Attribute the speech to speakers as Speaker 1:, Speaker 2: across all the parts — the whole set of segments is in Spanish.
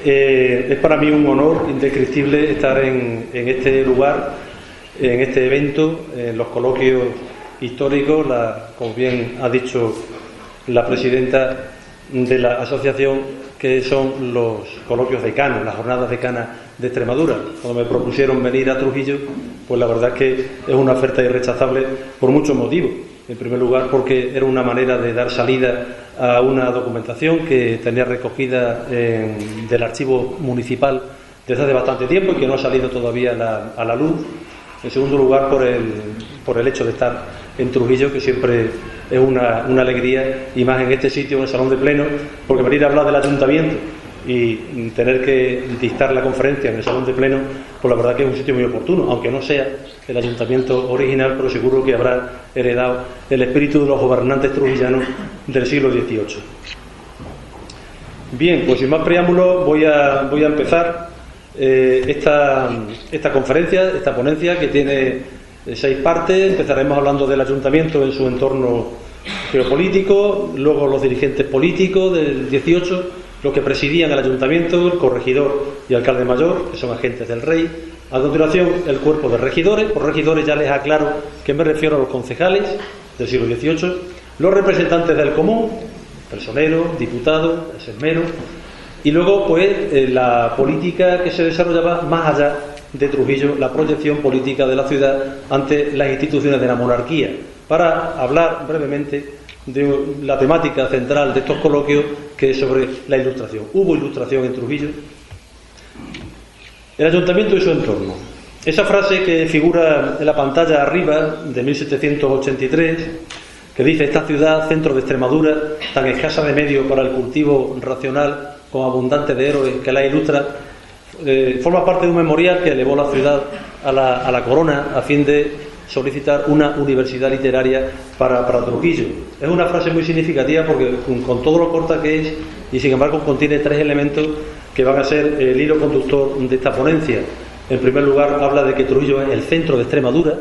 Speaker 1: Es para mí un honor indescriptible estar en este lugar, en este evento, en los coloquios históricos, como bien ha dicho la presidenta de la asociación, que son los coloquios decanos, las jornadas decanas de Extremadura. Cuando me propusieron venir a Trujillo, pues la verdad es que es una oferta irrechazable por muchos motivos. En primer lugar, porque era una manera de dar salida a una documentación que tenía recogida del archivo municipal desde hace bastante tiempo y que no ha salido todavía a la luz. En segundo lugar, por el hecho de estar en Trujillo, que siempre es una alegría, y más en este sitio, en el Salón de Pleno, porque venir a hablar del ayuntamiento y tener que dictar la conferencia en el Salón de Pleno, pues la verdad que es un sitio muy oportuno, aunque no sea el ayuntamiento original, pero seguro que habrá heredado el espíritu de los gobernantes trujillanos del siglo XVIII. Bien, pues sin más preámbulos voy a empezar esta conferencia, esta ponencia, que tiene 6 partes. Empezaremos hablando del ayuntamiento en su entorno geopolítico, luego los dirigentes políticos del 18, los que presidían el ayuntamiento, el corregidor y alcalde mayor, que son agentes del rey. A continuación, el cuerpo de regidores. Por regidores ya les aclaro que me refiero a los concejales del siglo XVIII, los representantes del común, personeros, diputados, esmermeros, y luego pues la política que se desarrollaba más allá de Trujillo, la proyección política de la ciudad ante las instituciones de la monarquía. Para hablar brevemente de la temática central de estos coloquios, que es sobre la ilustración. ¿Hubo ilustración en Trujillo? El ayuntamiento y su entorno. Esa frase que figura en la pantalla arriba, de 1783, que dice: esta ciudad, centro de Extremadura, tan escasa de medios para el cultivo racional, con abundante de héroes que la ilustra, forma parte de un memorial que elevó la ciudad a la corona a fin de solicitar una universidad literaria para Trujillo. Es una frase muy significativa porque con todo lo corta que es, y sin embargo contiene 3 elementos que van a ser el hilo conductor de esta ponencia. En primer lugar, habla de que Trujillo es el centro de Extremadura.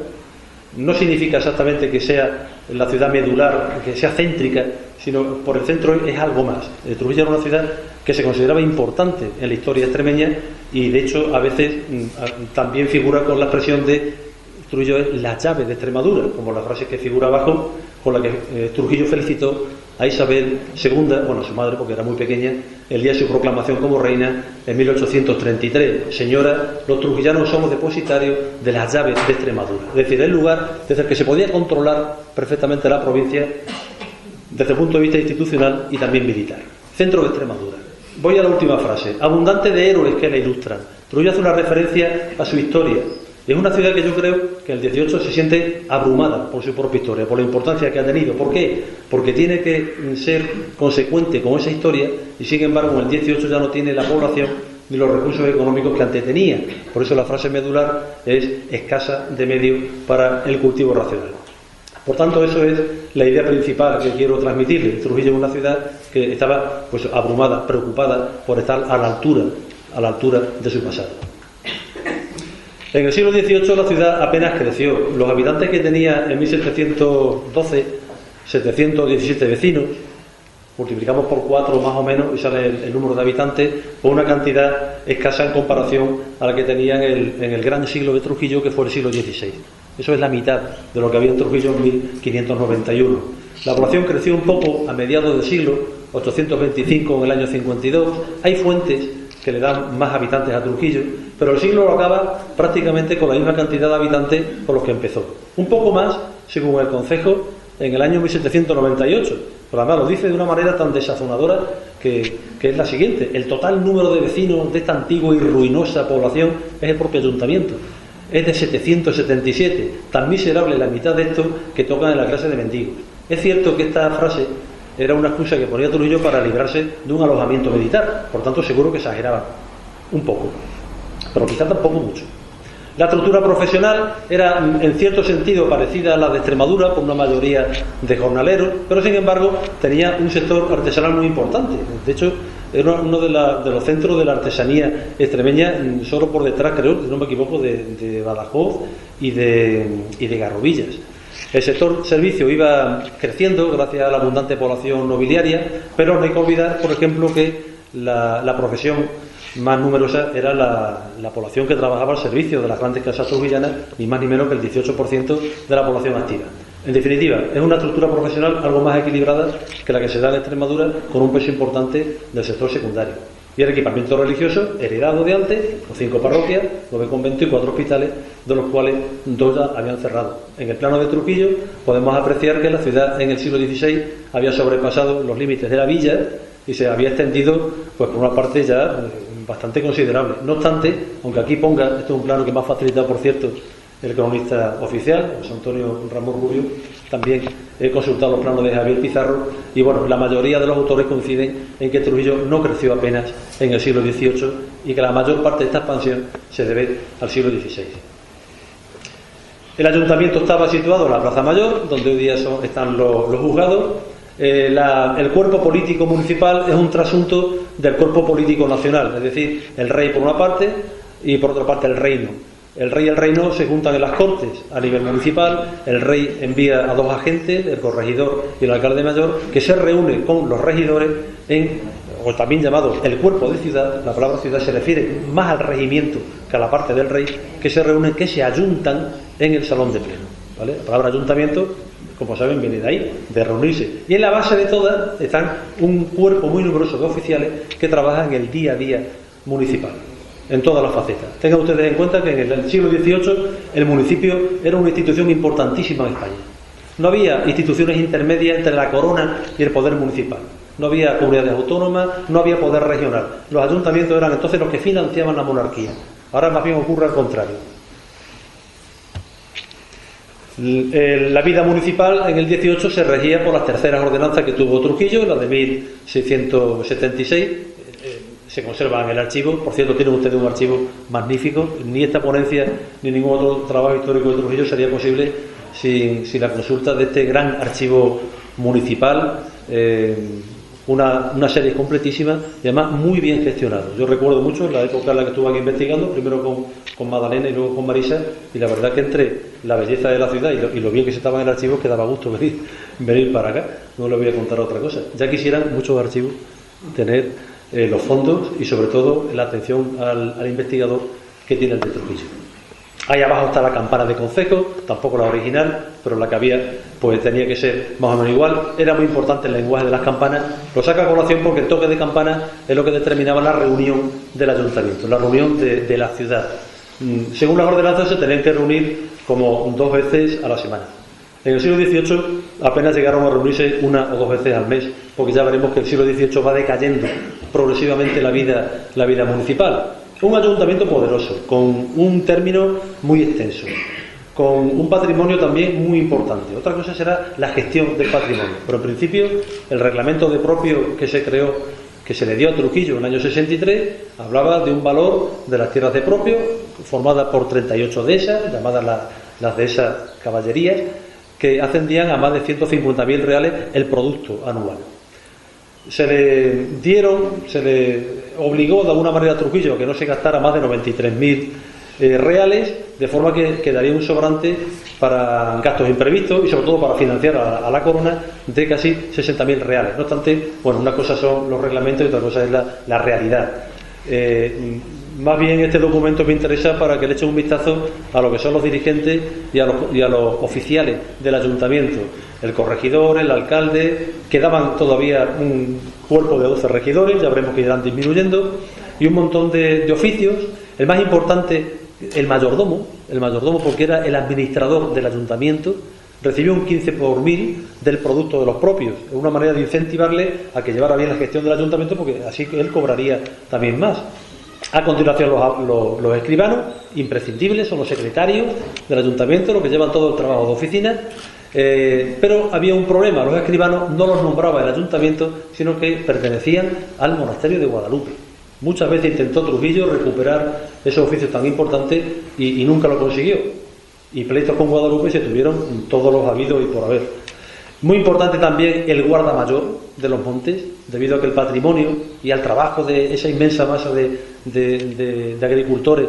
Speaker 1: No significa exactamente que sea la ciudad medular, que sea céntrica, sino por el centro es algo más. Trujillo era una ciudad que se consideraba importante en la historia extremeña, y de hecho a veces también figura con la expresión de Trujillo es la llave de Extremadura, como la frase que figura abajo, con la que Trujillo felicitó a Isabel II, bueno, a su madre porque era muy pequeña, el día de su proclamación como reina en 1833. Señora, los trujillanos somos depositarios de las llaves de Extremadura. Es decir, el lugar desde el que se podía controlar perfectamente la provincia desde el punto de vista institucional y también militar. Centro de Extremadura. Voy a la última frase. Abundante de héroes que la ilustran. Trujillo hace una referencia a su historia. Es una ciudad que yo creo que en el 18 se siente abrumada por su propia historia, por la importancia que ha tenido. ¿Por qué? Porque tiene que ser consecuente con esa historia, y sin embargo en el 18 ya no tiene la población ni los recursos económicos que antes tenía. Por eso la frase medular es escasa de medios para el cultivo racional. Por tanto, eso es la idea principal que quiero transmitirle. Trujillo es una ciudad que estaba pues abrumada, preocupada por estar a la altura de su pasado. En el siglo XVIII la ciudad apenas creció. Los habitantes que tenía en 1712, 717 vecinos, multiplicamos por 4 más o menos y sale el número de habitantes, por una cantidad escasa en comparación a la que tenían en el gran siglo de Trujillo, que fue el siglo XVI. Eso es la mitad de lo que había en Trujillo en 1591. La población creció un poco a mediados del siglo, 825 en el año 52. Hay fuentes que le dan más habitantes a Trujillo, pero el siglo lo acaba prácticamente con la misma cantidad de habitantes con los que empezó. Un poco más, según el concejo, en el año 1798. Pero además lo dice de una manera tan desazonadora que es la siguiente: el total número de vecinos de esta antigua y ruinosa población es el propio ayuntamiento. Es de 777, tan miserable la mitad de estos que tocan en la clase de mendigos. Es cierto que esta frase era una excusa que ponía Trujillo para librarse de un alojamiento militar, por tanto seguro que exageraba un poco, pero quizá tampoco mucho. La estructura profesional era en cierto sentido parecida a la de Extremadura, por una mayoría de jornaleros, pero sin embargo tenía un sector artesanal muy importante. De hecho, era uno de los centros de la artesanía extremeña, solo por detrás, creo, si no me equivoco, de Badajoz y de Garrovillas. El sector servicio iba creciendo gracias a la abundante población nobiliaria, pero no hay que olvidar, por ejemplo, que la profesión más numerosa era la población que trabajaba al servicio de las grandes casas trujillanas, ni más ni menos que el 18% de la población activa. En definitiva, es una estructura profesional algo más equilibrada que la que se da en Extremadura, con un peso importante del sector secundario. Y el equipamiento religioso heredado de antes, con 5 parroquias, 9 conventos y 4 hospitales, de los cuales 2 ya habían cerrado. En el plano de Trujillo podemos apreciar que la ciudad en el siglo XVI había sobrepasado los límites de la villa y se había extendido, pues por una parte ya bastante considerable. No obstante, aunque aquí ponga, este es un plano que me ha facilitado, por cierto, el cronista oficial, José Antonio Ramón Rubio, también he consultado los planos de Javier Pizarro, y bueno, la mayoría de los autores coinciden en que Trujillo no creció apenas en el siglo XVIII y que la mayor parte de esta expansión se debe al siglo XVI. El ayuntamiento estaba situado en la Plaza Mayor, donde hoy día están los juzgados. El cuerpo político municipal es un trasunto del cuerpo político nacional, es decir, el rey por una parte y por otra parte el reino. El rey y el reino se juntan en las Cortes a nivel municipal. El rey envía a 2 agentes, el corregidor y el alcalde mayor, que se reúnen con los regidores o también llamado el cuerpo de ciudad. La palabra ciudad se refiere más al regimiento que a la parte del rey, que se reúnen, que se ayuntan en el salón de pleno, ¿vale? La palabra ayuntamiento, como saben, viene de ahí, de reunirse. Y en la base de todas están un cuerpo muy numeroso de oficiales que trabajan en el día a día municipal, en todas las facetas. Tengan ustedes en cuenta que en el siglo XVIII el municipio era una institución importantísima en España. No había instituciones intermedias entre la corona y el poder municipal. No había comunidades autónomas, no había poder regional. Los ayuntamientos eran entonces los que financiaban la monarquía. Ahora más bien ocurre al contrario. La vida municipal en el 18 se regía por las terceras ordenanzas que tuvo Trujillo, la de 1676. Se conserva en el archivo. Por cierto, tienen ustedes un archivo magnífico. Ni esta ponencia ni ningún otro trabajo histórico de Trujillo sería posible sin la consulta de este gran archivo municipal. Una serie completísima y además muy bien gestionado. Yo recuerdo mucho la época en la que estuve aquí investigando, primero con Magdalena y luego con Marisa, y la verdad que entre la belleza de la ciudad y lo bien que se estaba en el archivo, que daba gusto venir para acá. No les voy a contar otra cosa. Ya quisieran muchos archivos tener los fondos y sobre todo la atención al investigador que tiene el de Trujillo. Ahí abajo está la campana de concejo, tampoco la original, pero la que había pues tenía que ser más o menos igual. Era muy importante el lenguaje de las campanas. Lo saca a colación porque el toque de campana es lo que determinaba la reunión del ayuntamiento, la reunión de la ciudad. Según las ordenanzas se tenían que reunir como 2 veces a la semana. En el siglo XVIII apenas llegaron a reunirse 1 o 2 veces al mes, porque ya veremos que el siglo XVIII va decayendo progresivamente la vida municipal. Un ayuntamiento poderoso, con un término muy extenso, con un patrimonio también muy importante. Otra cosa será la gestión del patrimonio, pero en principio el reglamento de propio que se creó, que se le dio a Trujillo en el año 63, hablaba de un valor de las tierras de propio, formadas por 38 dehesas, llamadas las dehesas caballerías, que ascendían a más de 150.000 reales el producto anual. Se le obligó de alguna manera a Trujillo a que no se gastara más de 93.000 reales, de forma que quedaría un sobrante para gastos imprevistos y sobre todo para financiar a la corona de casi 60.000 reales. No obstante, bueno, una cosa son los reglamentos y otra cosa es la realidad. Más bien este documento me interesa para que le echen un vistazo a lo que son los dirigentes y a los oficiales del ayuntamiento. El corregidor, el alcalde, quedaban todavía un cuerpo de 12 regidores, ya veremos que irán disminuyendo, y un montón de oficios. El más importante, el mayordomo porque era el administrador del ayuntamiento, recibió un 15 por 1000 del producto de los propios. Es una manera de incentivarle a que llevara bien la gestión del ayuntamiento, porque así que él cobraría también más. A continuación los escribanos, imprescindibles, son los secretarios del ayuntamiento, los que llevan todo el trabajo de oficina. Pero había un problema: los escribanos no los nombraba el ayuntamiento, sino que pertenecían al monasterio de Guadalupe. Muchas veces intentó Trujillo recuperar esos oficios tan importantes y nunca lo consiguió. Y pleitos con Guadalupe se tuvieron todos los habidos y por haber. Muy importante también el guarda mayor de los montes, debido a que el patrimonio y al trabajo de esa inmensa masa de agricultores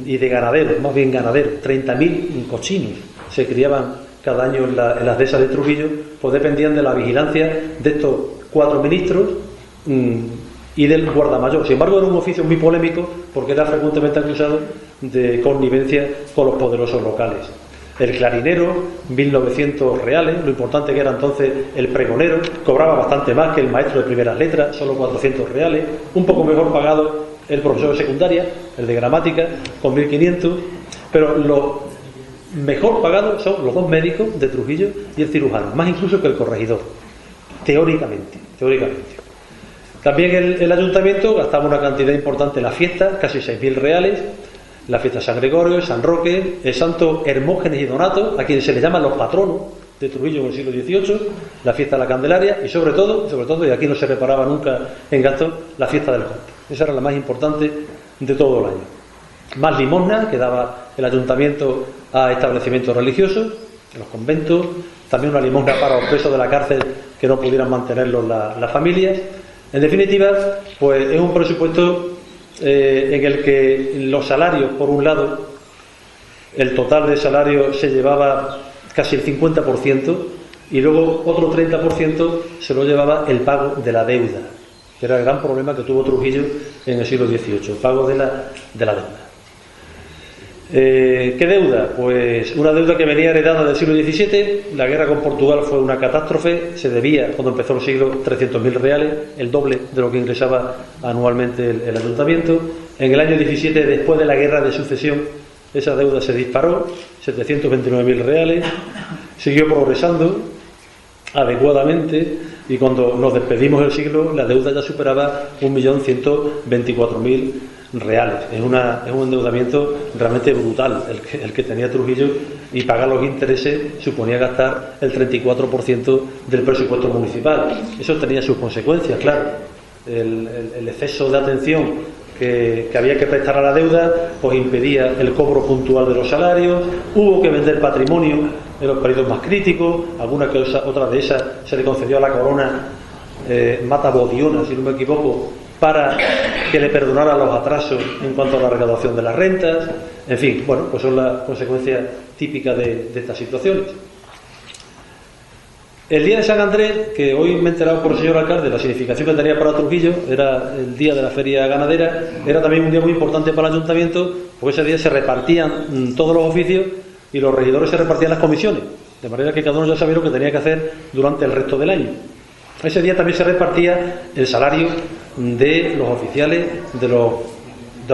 Speaker 1: y de ganaderos, más bien ganaderos, 30.000 cochinos se criaban cada año en las dehesas de Trujillo, pues dependían de la vigilancia de estos 4 ministros, y del guardamayor. Sin embargo, era un oficio muy polémico porque era frecuentemente acusado de connivencia con los poderosos locales. El clarinero, 1.900 reales, lo importante que era entonces el pregonero, cobraba bastante más que el maestro de primeras letras, solo 400 reales, un poco mejor pagado el profesor de secundaria, el de gramática, con 1.500, pero lo mejor pagados son los dos médicos de Trujillo y el cirujano, más incluso que el corregidor, teóricamente. También el ayuntamiento gastaba una cantidad importante en las fiestas, casi 6.000 reales, la fiesta de San Gregorio, San Roque, el santo Hermógenes y Donato, a quienes se les llaman los patronos de Trujillo en el siglo XVIII, la fiesta de la Candelaria y sobre todo, y aquí no se reparaba nunca en gasto, la fiesta del Corte. Esa era la más importante de todo el año. Más limosna que daba el ayuntamiento a establecimientos religiosos, los conventos, también una limosna para los presos de la cárcel que no pudieran mantenerlos las familias. En definitiva, pues es un presupuesto en el que los salarios, por un lado, el total de salarios se llevaba casi el 50% y luego otro 30% se lo llevaba el pago de la deuda, que era el gran problema que tuvo Trujillo en el siglo XVIII, el pago de la deuda. ¿Qué deuda? Pues una deuda que venía heredada del siglo XVII. La guerra con Portugal fue una catástrofe. Se debía, cuando empezó el siglo, 300.000 reales, el doble de lo que ingresaba anualmente el ayuntamiento. En el año 17, después de la guerra de sucesión, esa deuda se disparó, 729.000 reales. Siguió progresando adecuadamente y cuando nos despedimos del siglo, la deuda ya superaba 1.124.000 reales. Es un endeudamiento realmente brutal el que tenía Trujillo, y pagar los intereses suponía gastar el 34% del presupuesto municipal. Eso tenía sus consecuencias, claro. El exceso de atención que había que prestar a la deuda pues impedía el cobro puntual de los salarios. Hubo que vender patrimonio en los periodos más críticos. Otra de esas se le concedió a la corona Mata Bodiona, si no me equivoco, para que le perdonara los atrasos en cuanto a la recaudación de las rentas. En fin, bueno, pues son las consecuencias típicas de estas situaciones. El día de San Andrés, que hoy me he enterado por el señor alcalde la significación que tenía para Trujillo, era el día de la feria ganadera, era también un día muy importante para el ayuntamiento, porque ese día se repartían todos los oficios y los regidores se repartían las comisiones, de manera que cada uno ya sabía lo que tenía que hacer durante el resto del año. Ese día también se repartía el salario de los oficiales, de los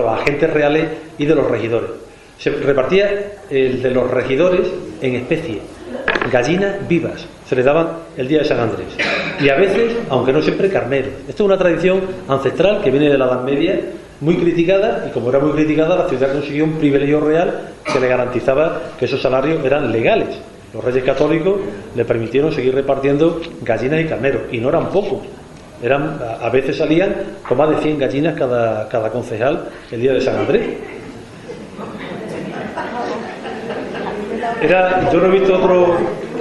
Speaker 1: agentes reales y de los regidores. Se repartía el de los regidores en especie, gallinas vivas, se les daban el día de San Andrés, y a veces, aunque no siempre, carneros. Esto es una tradición ancestral que viene de la Edad Media, muy criticada, y como era muy criticada, la ciudad consiguió un privilegio real que le garantizaba que esos salarios eran legales. Los reyes católicos le permitieron seguir repartiendo gallinas y carneros, y no eran pocos. A veces salían con más de 100 gallinas cada concejal el día de San Andrés. Yo no he visto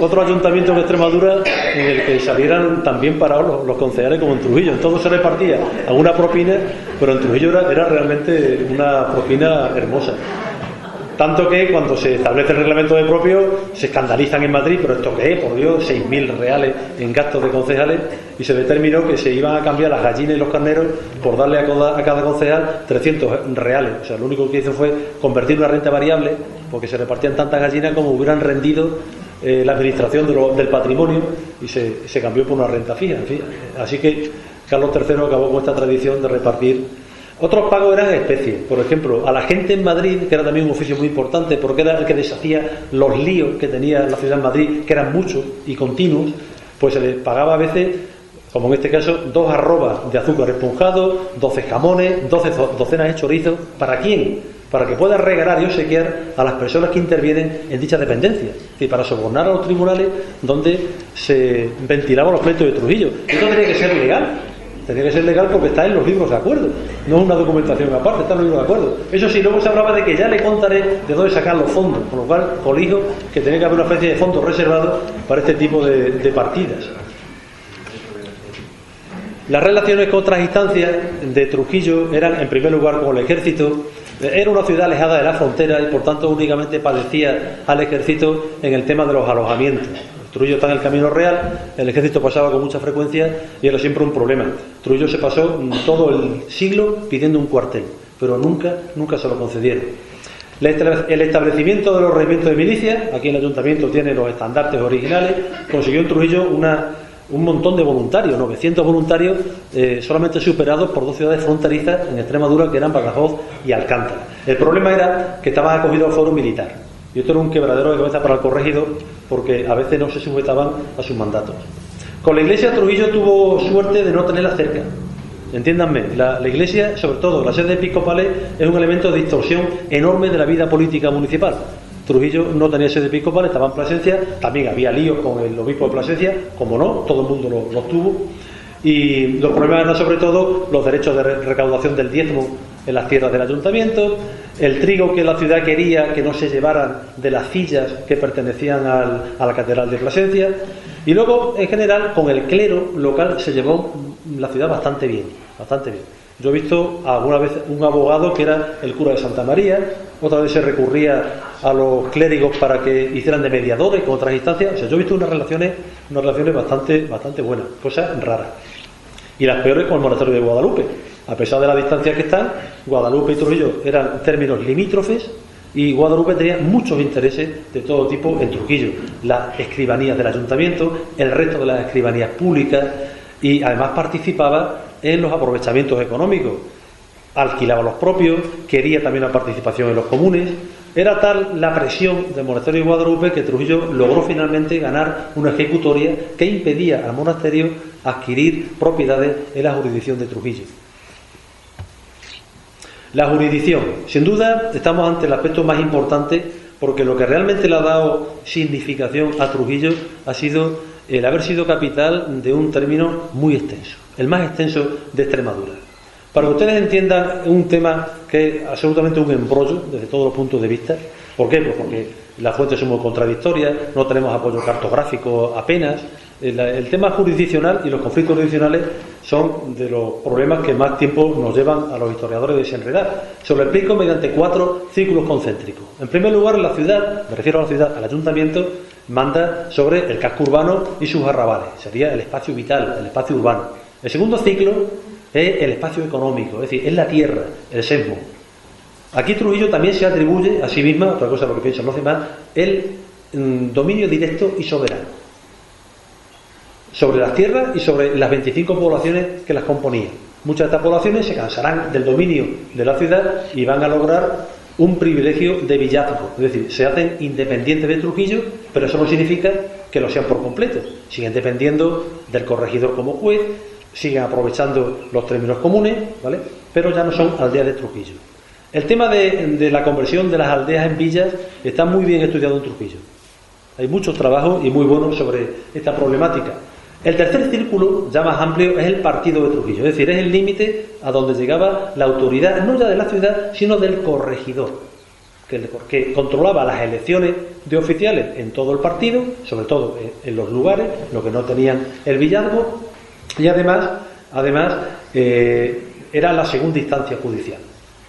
Speaker 1: otro ayuntamiento en Extremadura en el que salieran tan bien parados los concejales como en Trujillo. En todo se repartía alguna propina, pero en Trujillo era realmente una propina hermosa. Tanto que cuando se establece el reglamento de propio se escandalizan en Madrid, pero ¿esto qué es? Por Dios, 6.000 reales en gastos de concejales, y se determinó que se iban a cambiar las gallinas y los carneros por darle a cada concejal 300 reales. O sea, lo único que hizo fue convertir una renta variable, porque se repartían tantas gallinas como hubieran rendido la administración del patrimonio, y se cambió por una renta fija. En fin, así que Carlos III acabó con esta tradición de repartir. Otros pagos eran especies. Por ejemplo, a la gente en Madrid, que era también un oficio muy importante porque era el que deshacía los líos que tenía la ciudad de Madrid, que eran muchos y continuos, pues se les pagaba a veces, como en este caso, 2 arrobas de azúcar esponjado, 12 jamones, 12 docenas de chorizos. ¿Para quién? Para que pueda regalar y obsequiar a las personas que intervienen en dicha dependencia, y para sobornar a los tribunales donde se ventilaban los pleitos de Trujillo. Esto tenía que ser legal. Tenía que ser legal porque está en los libros de acuerdo, no es una documentación aparte, está en los libros de acuerdo. Eso sí, luego se hablaba de que ya le contaré de dónde sacar los fondos, con lo cual colijo que tenía que haber una especie de fondos reservados para este tipo de partidas. Las relaciones con otras instancias de Trujillo eran, en primer lugar, con el ejército. Era una ciudad alejada de la frontera y por tanto únicamente padecía al ejército en el tema de los alojamientos. Trujillo está en el Camino Real, el ejército pasaba con mucha frecuencia y era siempre un problema. Trujillo se pasó todo el siglo pidiendo un cuartel, pero nunca se lo concedieron. El establecimiento de los regimientos de milicia, aquí el ayuntamiento tiene los estandartes originales, consiguió en Trujillo un montón de voluntarios, 900 voluntarios, solamente superados por 2 ciudades fronterizas en Extremadura, que eran Badajoz y Alcántara. El problema era que estaban acogidos al foro militar, y esto era un quebradero de cabeza para el corregidor, porque a veces no se sujetaban a sus mandatos. Con la iglesia, Trujillo tuvo suerte de no tenerla cerca. Entiéndanme, la iglesia, sobre todo las sedes episcopales, es un elemento de distorsión enorme de la vida política municipal. Trujillo no tenía sede episcopal, estaba en Plasencia, también había líos con el obispo de Plasencia, como no, todo el mundo los tuvo, y los problemas eran sobre todo los derechos de recaudación del diezmo en las tierras del ayuntamiento, el trigo que la ciudad quería que no se llevaran de las sillas que pertenecían a la catedral de Plasencia, y luego, en general, con el clero local se llevó la ciudad bastante bien, bastante bien. Yo he visto alguna vez un abogado que era el cura de Santa María, otra vez se recurría a los clérigos para que hicieran de mediadores con otras instancias. O sea, yo he visto unas relaciones bastante buenas, cosas raras. Y las peores con el monasterio de Guadalupe. A pesar de la distancia que están, Guadalupe y Trujillo eran términos limítrofes, y Guadalupe tenía muchos intereses de todo tipo en Trujillo. Las escribanías del ayuntamiento, el resto de las escribanías públicas, y además participaba en los aprovechamientos económicos. Alquilaba los propios, quería también la participación en los comunes. Era tal la presión del monasterio de Guadalupe que Trujillo logró finalmente ganar una ejecutoria que impedía al monasterio adquirir propiedades en la jurisdicción de Trujillo. La jurisdicción, sin duda, estamos ante el aspecto más importante, porque lo que realmente le ha dado significación a Trujillo ha sido el haber sido capital de un término muy extenso, el más extenso de Extremadura. Para que ustedes entiendan un tema que es absolutamente un embrollo desde todos los puntos de vista. ¿Por qué? Pues porque las fuentes son muy contradictorias, no tenemos apoyo cartográfico apenas. El tema jurisdiccional y los conflictos jurisdiccionales son de los problemas que más tiempo nos llevan a los historiadores de desenredar. Se lo explico mediante 4 círculos concéntricos. En primer lugar, la ciudad, me refiero a la ciudad, al ayuntamiento, manda sobre el casco urbano y sus arrabales. Sería el espacio vital, el espacio urbano. El segundo ciclo es el espacio económico, es decir, es la tierra, el sesmo. Aquí Trujillo también se atribuye a sí misma, otra cosa lo que piensan los demás, el dominio directo y soberano sobre las tierras y sobre las 25 poblaciones que las componían. Muchas de estas poblaciones se cansarán del dominio de la ciudad y van a lograr un privilegio de villazgo, es decir, se hacen independientes de Trujillo, pero eso no significa que lo sean por completo. Siguen dependiendo del corregidor como juez, siguen aprovechando los términos comunes, ¿vale? Pero ya no son aldeas de Trujillo. El tema de la conversión de las aldeas en villas está muy bien estudiado en Trujillo. Hay muchos trabajos y muy buenos sobre esta problemática. El tercer círculo, ya más amplio, es el partido de Trujillo, es decir, es el límite a donde llegaba la autoridad, no ya de la ciudad, sino del corregidor, que controlaba las elecciones de oficiales en todo el partido, sobre todo en los lugares, los que no tenían el villazgo, y además era la segunda instancia judicial.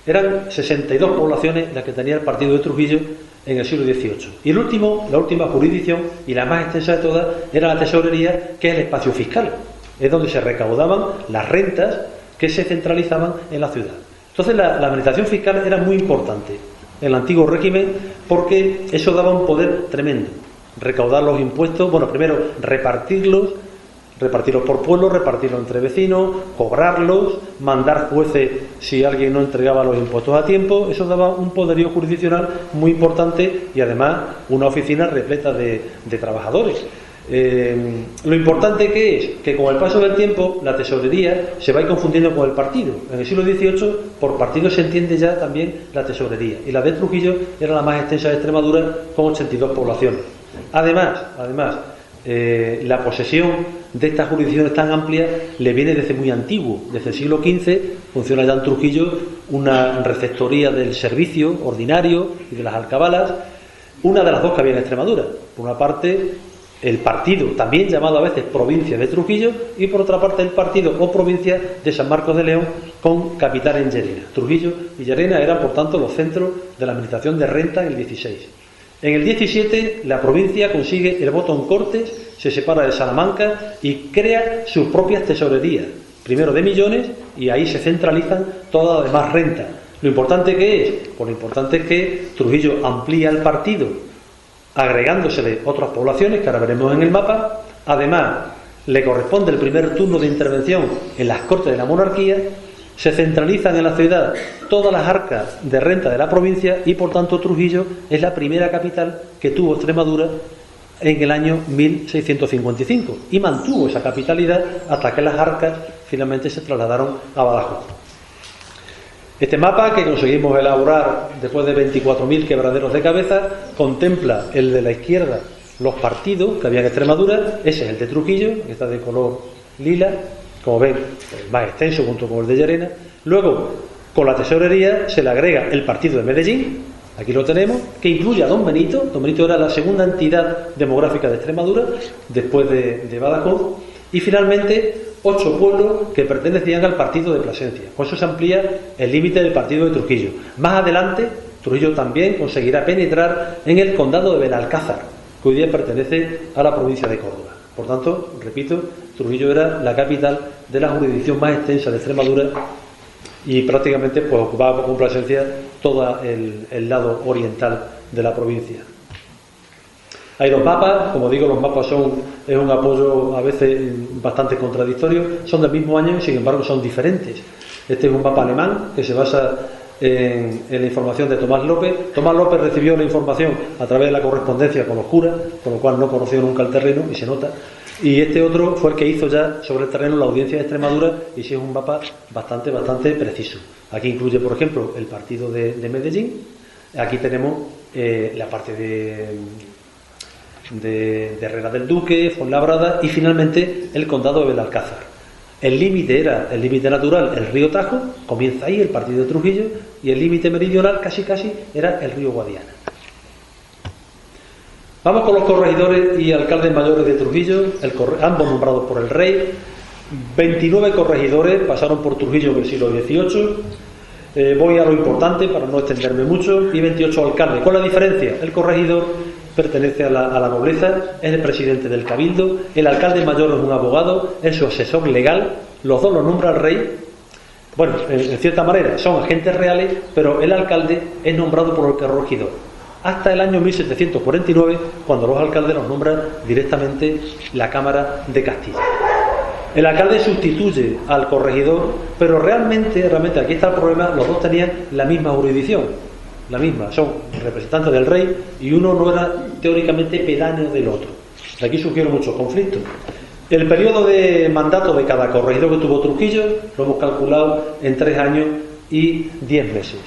Speaker 1: Eran 62 poblaciones las que tenía el partido de Trujillo en el siglo XVIII. Y la última jurisdicción, y la más extensa de todas, era la tesorería, que es el espacio fiscal. Es donde se recaudaban las rentas que se centralizaban en la ciudad. Entonces la administración fiscal era muy importante en el antiguo régimen, porque eso daba un poder tremendo. Recaudar los impuestos, bueno, primero repartirlos por pueblos, repartirlos entre vecinos, cobrarlos, mandar jueces si alguien no entregaba los impuestos a tiempo. Eso daba un poderío jurisdiccional muy importante y además una oficina repleta de trabajadores. Lo importante que es que con el paso del tiempo la tesorería se va a ir confundiendo con el partido. En el siglo XVIII por partido se entiende ya también la tesorería, y la de Trujillo era la más extensa de Extremadura, con 82 poblaciones. Además, la posesión de estas jurisdicciones tan amplias le viene desde muy antiguo. Desde el siglo XV funciona ya en Trujillo una receptoría del servicio ordinario y de las alcabalas, una de las dos que había en Extremadura. Por una parte, el partido, también llamado a veces provincia de Trujillo, y por otra parte el partido o provincia de San Marcos de León, con capital en Llerena. Trujillo y Llerena eran, por tanto, los centros de la administración de renta en el XVI. En el 17 la provincia consigue el voto en Cortes, se separa de Salamanca y crea sus propias tesorerías, primero de millones, y ahí se centralizan todas las demás rentas. ¿Lo importante qué es? Pues lo importante es que Trujillo amplía el partido agregándosele otras poblaciones que ahora veremos en el mapa. Además, le corresponde el primer turno de intervención en las Cortes de la Monarquía, se centralizan en la ciudad todas las arcas de renta de la provincia y por tanto Trujillo es la primera capital que tuvo Extremadura en el año 1655 y mantuvo esa capitalidad hasta que las arcas finalmente se trasladaron a Badajoz. Este mapa, que conseguimos elaborar después de 24.000 quebraderos de cabeza, contempla el de la izquierda los partidos que había en Extremadura. Ese es el de Trujillo, que está de color lila, como ven, más extenso junto con el de Llerena. Luego, con la tesorería se le agrega el partido de Medellín, aquí lo tenemos, que incluye a Don Benito. Don Benito era la segunda entidad demográfica de Extremadura, después de Badajoz, y finalmente 8 pueblos que pertenecían al partido de Plasencia. Con eso se amplía el límite del partido de Trujillo. Más adelante, Trujillo también conseguirá penetrar en el condado de Benalcázar, que hoy día pertenece a la provincia de Córdoba. Por tanto, repito, Trujillo era la capital de la jurisdicción más extensa de Extremadura y prácticamente pues ocupaba con Plasencia todo el lado oriental de la provincia. Hay dos mapas, como digo, los mapas es un apoyo a veces bastante contradictorio, son del mismo año y sin embargo son diferentes. Este es un mapa alemán que se basa en la información de Tomás López. Tomás López recibió la información a través de la correspondencia con los curas, con lo cual no conoció nunca el terreno y se nota. Y este otro fue el que hizo ya sobre el terreno la Audiencia de Extremadura y sí es un mapa bastante preciso. Aquí incluye, por ejemplo, el partido de Medellín. Aquí tenemos la parte de Herrera del Duque, Fuenlabrada y finalmente el condado de Benalcázar. El límite era el límite natural, el río Tajo, comienza ahí el partido de Trujillo, y el límite meridional casi era el río Guadiana. Vamos con los corregidores y alcaldes mayores de Trujillo, ambos nombrados por el rey. 29 corregidores pasaron por Trujillo en el siglo XVIII. Voy a lo importante para no extenderme mucho. Y 28 alcaldes. ¿Cuál es la diferencia? El corregidor pertenece a la nobleza, es el presidente del cabildo, el alcalde mayor es un abogado, es su asesor legal, los dos lo nombra el rey. Bueno, en cierta manera son agentes reales, pero el alcalde es nombrado por el corregidor. Hasta el año 1749, cuando los alcaldes los nombra directamente la Cámara de Castilla. El alcalde sustituye al corregidor, pero realmente aquí está el problema, los dos tenían la misma jurisdicción. La misma, son representantes del rey y uno no era teóricamente pedáneo del otro. De aquí surgieron muchos conflictos. El periodo de mandato de cada corregidor que tuvo Trujillo lo hemos calculado en 3 años y 10 meses.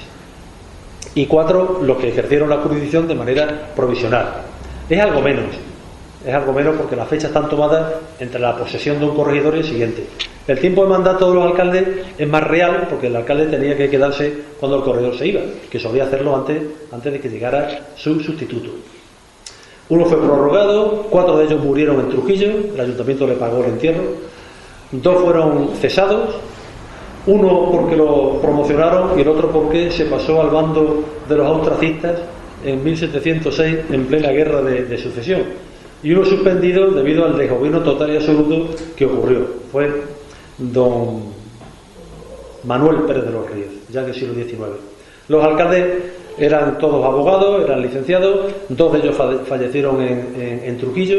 Speaker 1: Y 4 los que ejercieron la jurisdicción de manera provisional. Es algo menos porque las fechas están tomadas entre la posesión de un corregidor y el siguiente. El tiempo de mandato de los alcaldes es más real porque el alcalde tenía que quedarse cuando el corregidor se iba, que solía hacerlo antes de que llegara su sustituto. Uno fue prorrogado, 4 de ellos murieron en Trujillo, el ayuntamiento le pagó el entierro, 2 fueron cesados, uno porque lo promocionaron y el otro porque se pasó al bando de los austracistas en 1706 en plena guerra de sucesión, y uno suspendido debido al desgobierno total y absoluto que ocurrió. Fue don Manuel Pérez de los Ríos, ya del siglo XIX. Los alcaldes eran todos abogados, eran licenciados, 2 de ellos fallecieron en Trujillo.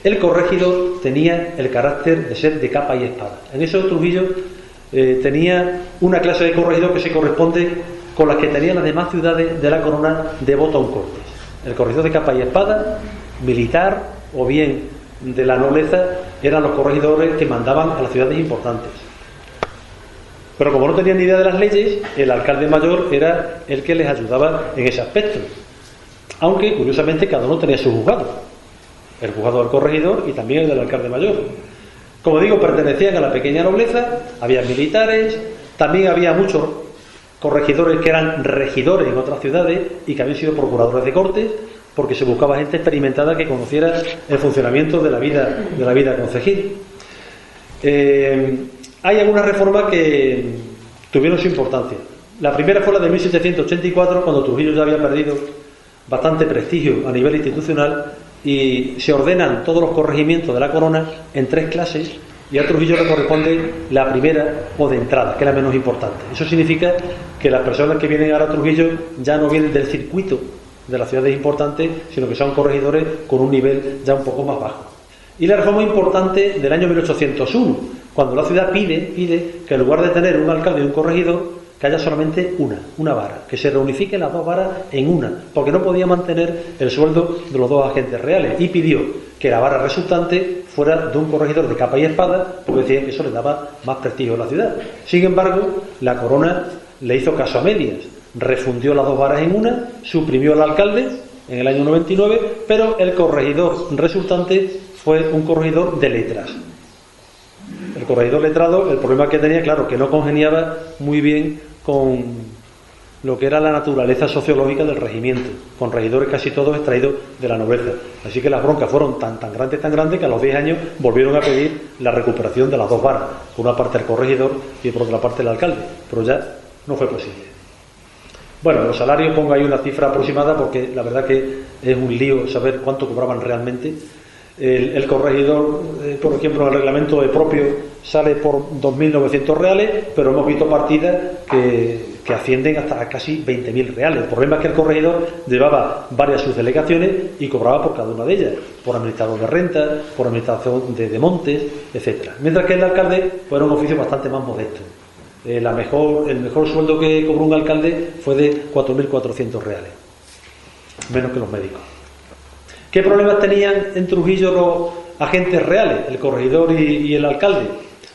Speaker 1: El corregidor tenía el carácter de ser de capa y espada. En eso Trujillo tenía una clase de corregidor que se corresponde con las que tenían las demás ciudades de la corona de Botón Cortes. El corregidor de capa y espada, militar o bien de la nobleza, eran los corregidores que mandaban a las ciudades importantes. Pero como no tenían ni idea de las leyes, el alcalde mayor era el que les ayudaba en ese aspecto. Aunque, curiosamente, cada uno tenía su juzgado. El juzgado del corregidor y también el del alcalde mayor. Como digo, pertenecían a la pequeña nobleza, había militares, también había muchos corregidores que eran regidores en otras ciudades y que habían sido procuradores de cortes, porque se buscaba gente experimentada que conociera el funcionamiento de la vida concejil. Hay algunas reformas que tuvieron su importancia. La primera fue la de 1784, cuando Trujillo ya había perdido bastante prestigio a nivel institucional y se ordenan todos los corregimientos de la corona en 3 clases y a Trujillo le corresponde la primera o de entrada, que es la menos importante. Eso significa que las personas que vienen ahora a Trujillo ya no vienen del circuito de las ciudades importantes, sino que son corregidores con un nivel ya un poco más bajo. Y la reforma importante del año 1801, cuando la ciudad pide que en lugar de tener un alcalde y un corregidor, que haya solamente una vara, que se reunifiquen las dos varas en una, porque no podía mantener el sueldo de los dos agentes reales, y pidió que la vara resultante fuera de un corregidor de capa y espada, porque decían que eso le daba más prestigio a la ciudad. Sin embargo, la corona le hizo caso a medias, refundió las dos varas en una, suprimió al alcalde en el año 99, pero el corregidor resultante fue un corregidor de letras. El corregidor letrado, el problema que tenía, claro, que no congeniaba muy bien con lo que era la naturaleza sociológica del regimiento, con regidores casi todos extraídos de la nobleza. Así que las broncas fueron tan grandes que a los 10 años volvieron a pedir la recuperación de las dos varas, por una parte el corregidor y por otra parte el alcalde, pero ya no fue posible. Bueno, los salarios, pongo ahí una cifra aproximada porque la verdad que es un lío saber cuánto cobraban realmente. El corregidor, por ejemplo, en el reglamento de propio sale por 2.900 reales, pero hemos visto partidas que ascienden hasta casi 20.000 reales. El problema es que el corregidor llevaba varias subdelegaciones y cobraba por cada una de ellas, por administrador de renta, por administración de montes, etcétera. Mientras que el alcalde pues, era un oficio bastante más modesto. El mejor sueldo que cobró un alcalde fue de 4.400 reales, menos que los médicos. ¿Qué problemas tenían en Trujillo los agentes reales, el corregidor y el alcalde?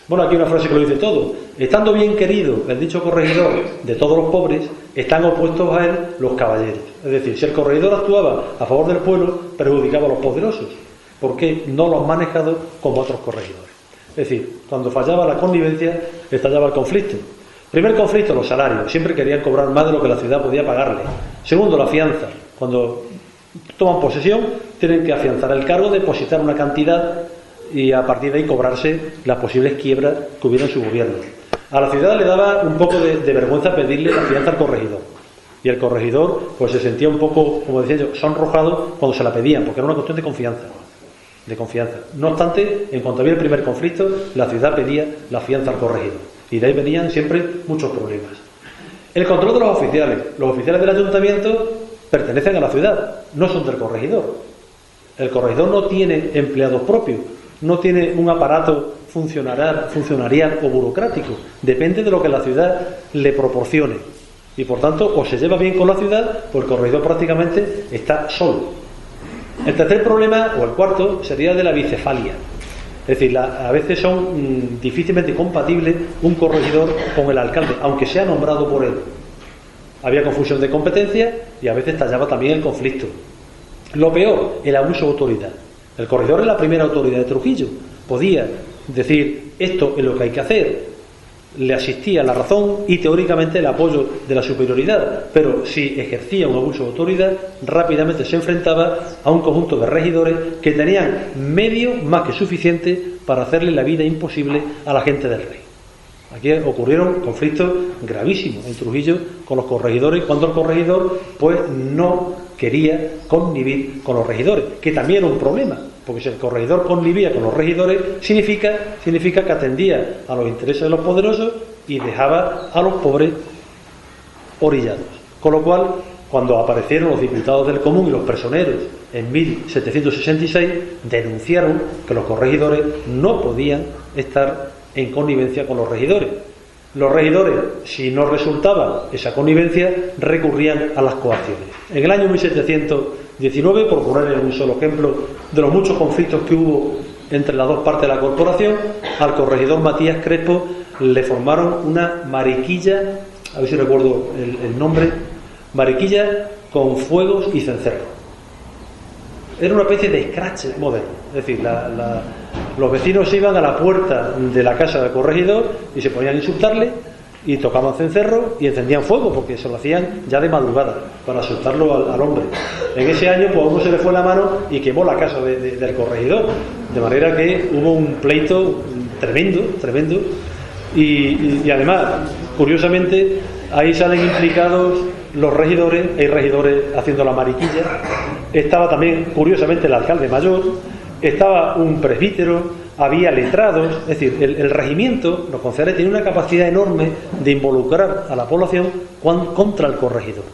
Speaker 1: Bueno, aquí una frase que lo dice todo. Estando bien querido el dicho corregidor de todos los pobres, están opuestos a él los caballeros. Es decir, si el corregidor actuaba a favor del pueblo, perjudicaba a los poderosos, porque no los manejado como otros corregidores. Es decir, cuando fallaba la connivencia, estallaba el conflicto. Primer conflicto, los salarios. Siempre querían cobrar más de lo que la ciudad podía pagarle. Segundo, la fianza. Cuando toman posesión, tienen que afianzar el cargo, depositar una cantidad y a partir de ahí cobrarse las posibles quiebras que hubiera en su gobierno. A la ciudad le daba un poco de vergüenza pedirle la fianza al corregidor. Y el corregidor pues se sentía un poco, como decía yo, sonrojado cuando se la pedían, porque era una cuestión de confianza. No obstante, en cuanto había el primer conflicto, la ciudad pedía la fianza al corregidor. Y de ahí venían siempre muchos problemas. El control de los oficiales. Los oficiales del ayuntamiento pertenecen a la ciudad, no son del corregidor. El corregidor no tiene empleados propios, no tiene un aparato funcionarial o burocrático. Depende de lo que la ciudad le proporcione. Y por tanto, o se lleva bien con la ciudad, pues el corregidor prácticamente está solo. El tercer problema, o el cuarto, sería de la bicefalia. Es decir, a veces son difícilmente compatibles un corregidor con el alcalde, aunque sea nombrado por él. Había confusión de competencia y a veces estallaba también el conflicto. Lo peor, el abuso de autoridad. El corregidor es la primera autoridad de Trujillo. Podía decir esto es lo que hay que hacer. Le asistía la razón y teóricamente el apoyo de la superioridad, pero si ejercía un abuso de autoridad, rápidamente se enfrentaba a un conjunto de regidores que tenían medios más que suficientes para hacerle la vida imposible a la gente del rey. Aquí ocurrieron conflictos gravísimos en Trujillo con los corregidores, cuando el corregidor pues no quería connivir con los regidores, que también era un problema, porque si el corregidor connivía con los regidores significa que atendía a los intereses de los poderosos y dejaba a los pobres orillados. Con lo cual, cuando aparecieron los diputados del común y los personeros en 1766, denunciaron que los corregidores no podían estar en connivencia con los regidores. Los regidores, si no resultaba esa connivencia, recurrían a las coacciones. En el año 1719, por poner un solo ejemplo de los muchos conflictos que hubo entre las dos partes de la corporación, al corregidor Matías Crespo le formaron una mariquilla, a ver si recuerdo el nombre, mariquilla con fuegos y cencerros. Era una especie de scratch moderno, es decir, los vecinos iban a la puerta de la casa del corregidor y se ponían a insultarle y tocaban cencerro y encendían fuego, porque se lo hacían ya de madrugada para asustarlo al hombre. En ese año pues a uno se le fue la mano y quemó la casa del corregidor, de manera que hubo un pleito tremendo y además, curiosamente, ahí salen implicados los regidores, hay regidores haciendo la mariquilla, estaba también, curiosamente, el alcalde mayor, estaba un presbítero, había letrados, es decir, el regimiento, los concejales, tenían una capacidad enorme de involucrar a la población contra el corregidor,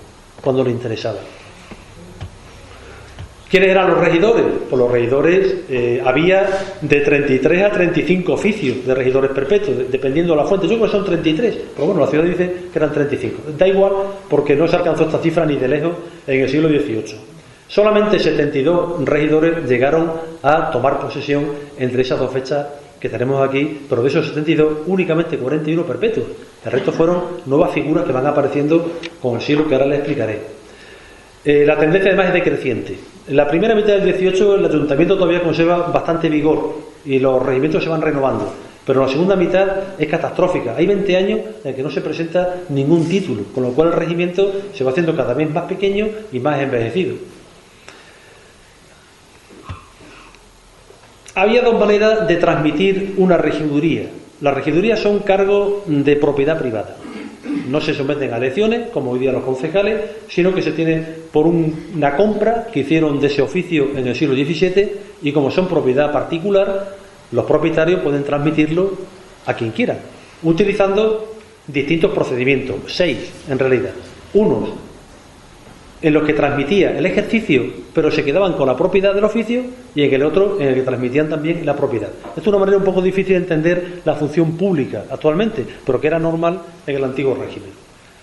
Speaker 1: cuando le interesaba. ¿Quiénes eran los regidores? Pues los regidores, había de 33 a 35 oficios de regidores perpetuos, dependiendo de la fuente. Yo creo que son 33, pero bueno, la ciudad dice que eran 35. Da igual, porque no se alcanzó esta cifra ni de lejos en el siglo XVIII. Solamente 72 regidores llegaron a tomar posesión entre esas dos fechas que tenemos aquí, pero de esos 72, únicamente 41 perpetuos. El resto fueron nuevas figuras que van apareciendo con el siglo, que ahora les explicaré. La tendencia además es decreciente. En la primera mitad del 18 el ayuntamiento todavía conserva bastante vigor y los regimientos se van renovando, pero la segunda mitad es catastrófica. Hay 20 años en que no se presenta ningún título, con lo cual el regimiento se va haciendo cada vez más pequeño y más envejecido. Había dos maneras de transmitir una regiduría. Las regidurías son cargos de propiedad privada. No se someten a elecciones, como hoy día los concejales, sino que se tiene por una compra que hicieron de ese oficio en el siglo XVII, y como son propiedad particular, los propietarios pueden transmitirlo a quien quieran, utilizando distintos procedimientos, 6 en realidad. Unos en los que transmitía el ejercicio, pero se quedaban con la propiedad del oficio, y en el otro en el que transmitían también la propiedad. Esto es una manera un poco difícil de entender la función pública actualmente, pero que era normal en el antiguo régimen.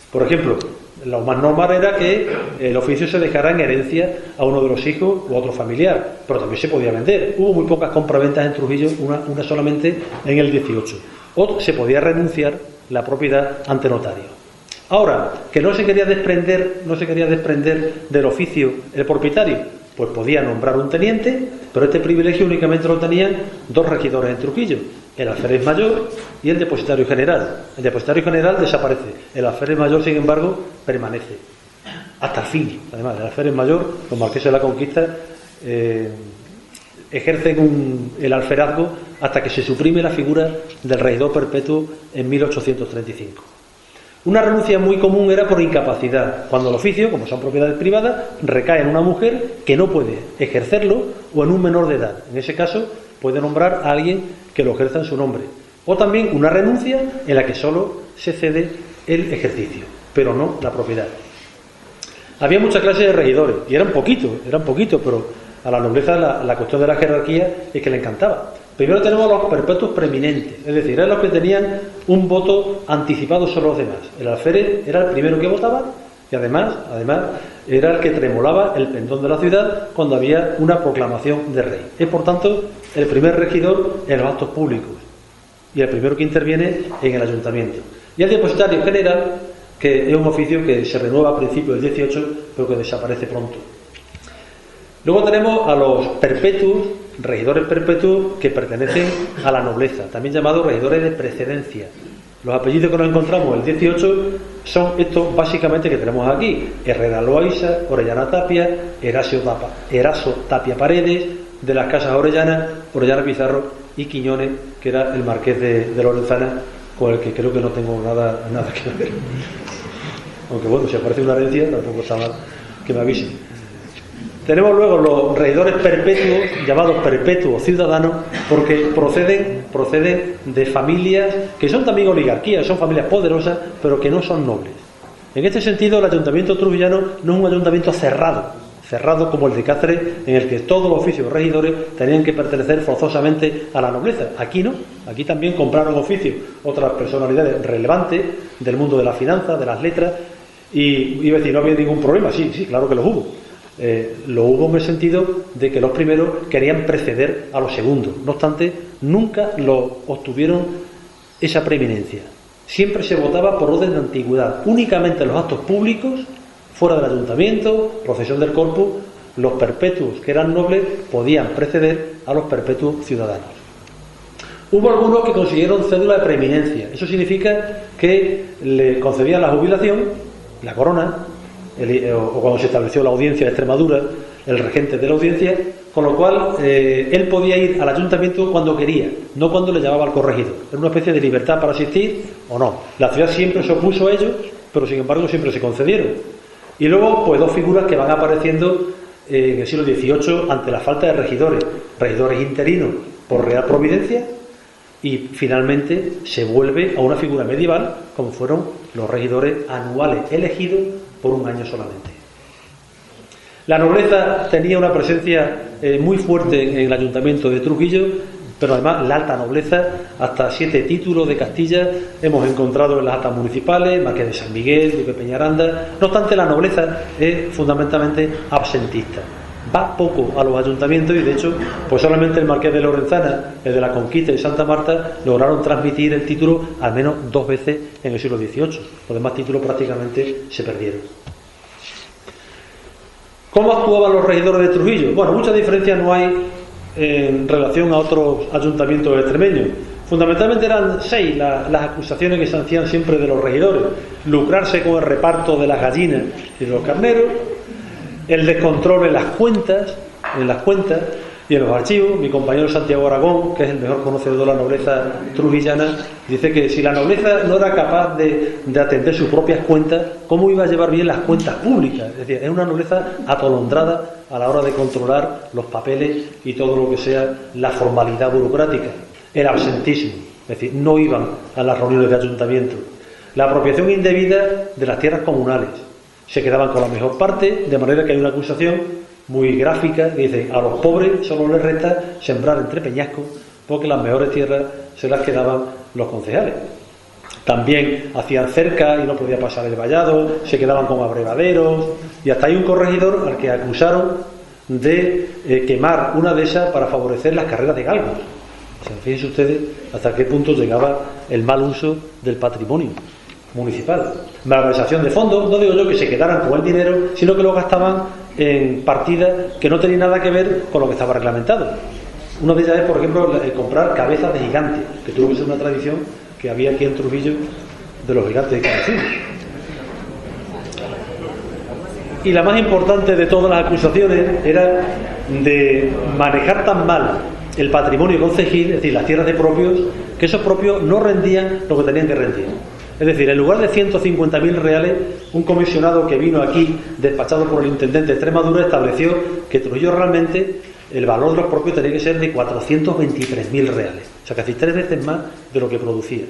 Speaker 1: Por ejemplo, lo más normal era que el oficio se dejara en herencia a uno de los hijos o a otro familiar, pero también se podía vender. Hubo muy pocas compraventas en Trujillo, una solamente en el 18. O se podía renunciar la propiedad ante notario. Ahora, que no se quería desprender del oficio el propietario, pues podía nombrar un teniente, pero este privilegio únicamente lo tenían 2 regidores en Trujillo, el alférez mayor y el depositario general. El depositario general desaparece, el alférez mayor, sin embargo, permanece hasta el fin. Además, el alférez mayor, los marqueses de la Conquista, ejercen el alferazgo hasta que se suprime la figura del regidor perpetuo en 1835. Una renuncia muy común era por incapacidad, cuando el oficio, como son propiedades privadas, recae en una mujer que no puede ejercerlo o en un menor de edad. En ese caso, puede nombrar a alguien que lo ejerza en su nombre. O también una renuncia en la que solo se cede el ejercicio, pero no la propiedad. Había muchas clases de regidores, y eran poquitos, pero a la nobleza la cuestión de la jerarquía es que le encantaba. Primero tenemos los perpetuos preeminentes, es decir, eran los que tenían un voto anticipado sobre los demás. El alférez era el primero que votaba y además era el que tremolaba el pendón de la ciudad cuando había una proclamación de rey. Es por tanto el primer regidor en los actos públicos y el primero que interviene en el ayuntamiento. Y el depositario general, que es un oficio que se renueva a principios del 18 pero que desaparece pronto. Luego tenemos a los perpetuos, regidores perpetuos que pertenecen a la nobleza, también llamados regidores de precedencia. Los apellidos que nos encontramos en el 18 son estos básicamente que tenemos aquí: Herrera Loaiza, Orellana Tapia, Eraso Tapia Paredes, de las casas Orellana Pizarro y Quiñones, que era el marqués de Lorenzana, con el que creo que no tengo nada que ver. Aunque bueno, si aparece una herencia, tampoco está mal que me avisen. Tenemos luego los regidores perpetuos, llamados perpetuos ciudadanos, porque proceden de familias que son también oligarquías, son familias poderosas, pero que no son nobles. En este sentido, el ayuntamiento trujillano no es un ayuntamiento cerrado como el de Cáceres, en el que todos los oficios regidores tenían que pertenecer forzosamente a la nobleza. Aquí no, aquí también compraron oficios otras personalidades relevantes del mundo de la finanza, de las letras, y iba a decir, no había ningún problema. Sí, claro que los hubo. Lo hubo en el sentido de que los primeros querían preceder a los segundos. No obstante, nunca lo obtuvieron esa preeminencia. Siempre se votaba por orden de antigüedad. Únicamente en los actos públicos, fuera del ayuntamiento, procesión del corpus, los perpetuos que eran nobles podían preceder a los perpetuos ciudadanos. Hubo algunos que consiguieron cédula de preeminencia. Eso significa que le concedían la jubilación, la corona, o cuando se estableció la audiencia de Extremadura, el regente de la audiencia, con lo cual él podía ir al ayuntamiento cuando quería, no cuando le llamaba al corregidor. Era una especie de libertad para asistir o no. La ciudad siempre se opuso a ello, pero sin embargo siempre se concedieron. Y luego, pues, dos figuras que van apareciendo en el siglo XVIII ante la falta de regidores interinos por real providencia, y finalmente se vuelve a una figura medieval como fueron los regidores anuales elegidos por un año solamente. La nobleza tenía una presencia muy fuerte en el ayuntamiento de Trujillo, pero además la alta nobleza, hasta 7 títulos de Castilla hemos encontrado en las actas municipales, Marqués de San Miguel, Duque de Peñaranda. No obstante, la nobleza es fundamentalmente absentista, va poco a los ayuntamientos, y de hecho pues solamente el Marqués de Lorenzana, el de la Conquista y Santa Marta, lograron transmitir el título al menos 2 veces en el siglo XVIII. Los demás títulos prácticamente se perdieron. ¿Cómo actuaban los regidores de Trujillo? Bueno, muchas diferencias no hay en relación a otros ayuntamientos extremeños. Fundamentalmente eran 6 las acusaciones que se hacían siempre de los regidores: lucrarse con el reparto de las gallinas y de los carneros, el descontrol en las cuentas y en los archivos. Mi compañero Santiago Aragón, que es el mejor conocedor de la nobleza trujillana, dice que si la nobleza no era capaz de atender sus propias cuentas, ¿cómo iba a llevar bien las cuentas públicas? Es decir, es una nobleza atolondrada a la hora de controlar los papeles y todo lo que sea la formalidad burocrática. El absentismo, es decir, no iban a las reuniones de ayuntamiento. La apropiación indebida de las tierras comunales. Se quedaban con la mejor parte, de manera que hay una acusación muy gráfica que dice: a los pobres solo les resta sembrar entre peñascos, porque las mejores tierras se las quedaban los concejales. También hacían cerca y no podía pasar el vallado, se quedaban con abrevaderos, y hasta hay un corregidor al que acusaron de quemar una de esas para favorecer las carreras de galgos. O sea, fíjense ustedes hasta qué punto llegaba el mal uso del patrimonio municipal. Malversación de fondos, no digo yo que se quedaran con el dinero, sino que lo gastaban en partidas que no tenían nada que ver con lo que estaba reglamentado. Una de ellas es, por ejemplo, el comprar cabezas de gigantes, que tuvo que ser una tradición que había aquí en Trujillo de los gigantes de Canacín. Y la más importante de todas las acusaciones era de manejar tan mal el patrimonio concejil, es decir, las tierras de propios, que esos propios no rendían lo que tenían que rendir. Es decir, en lugar de 150.000 reales, un comisionado que vino aquí, despachado por el intendente de Extremadura, estableció que Trujillo realmente el valor de los propios tenía que ser de 423.000 reales, o sea, casi 3 veces más de lo que producía.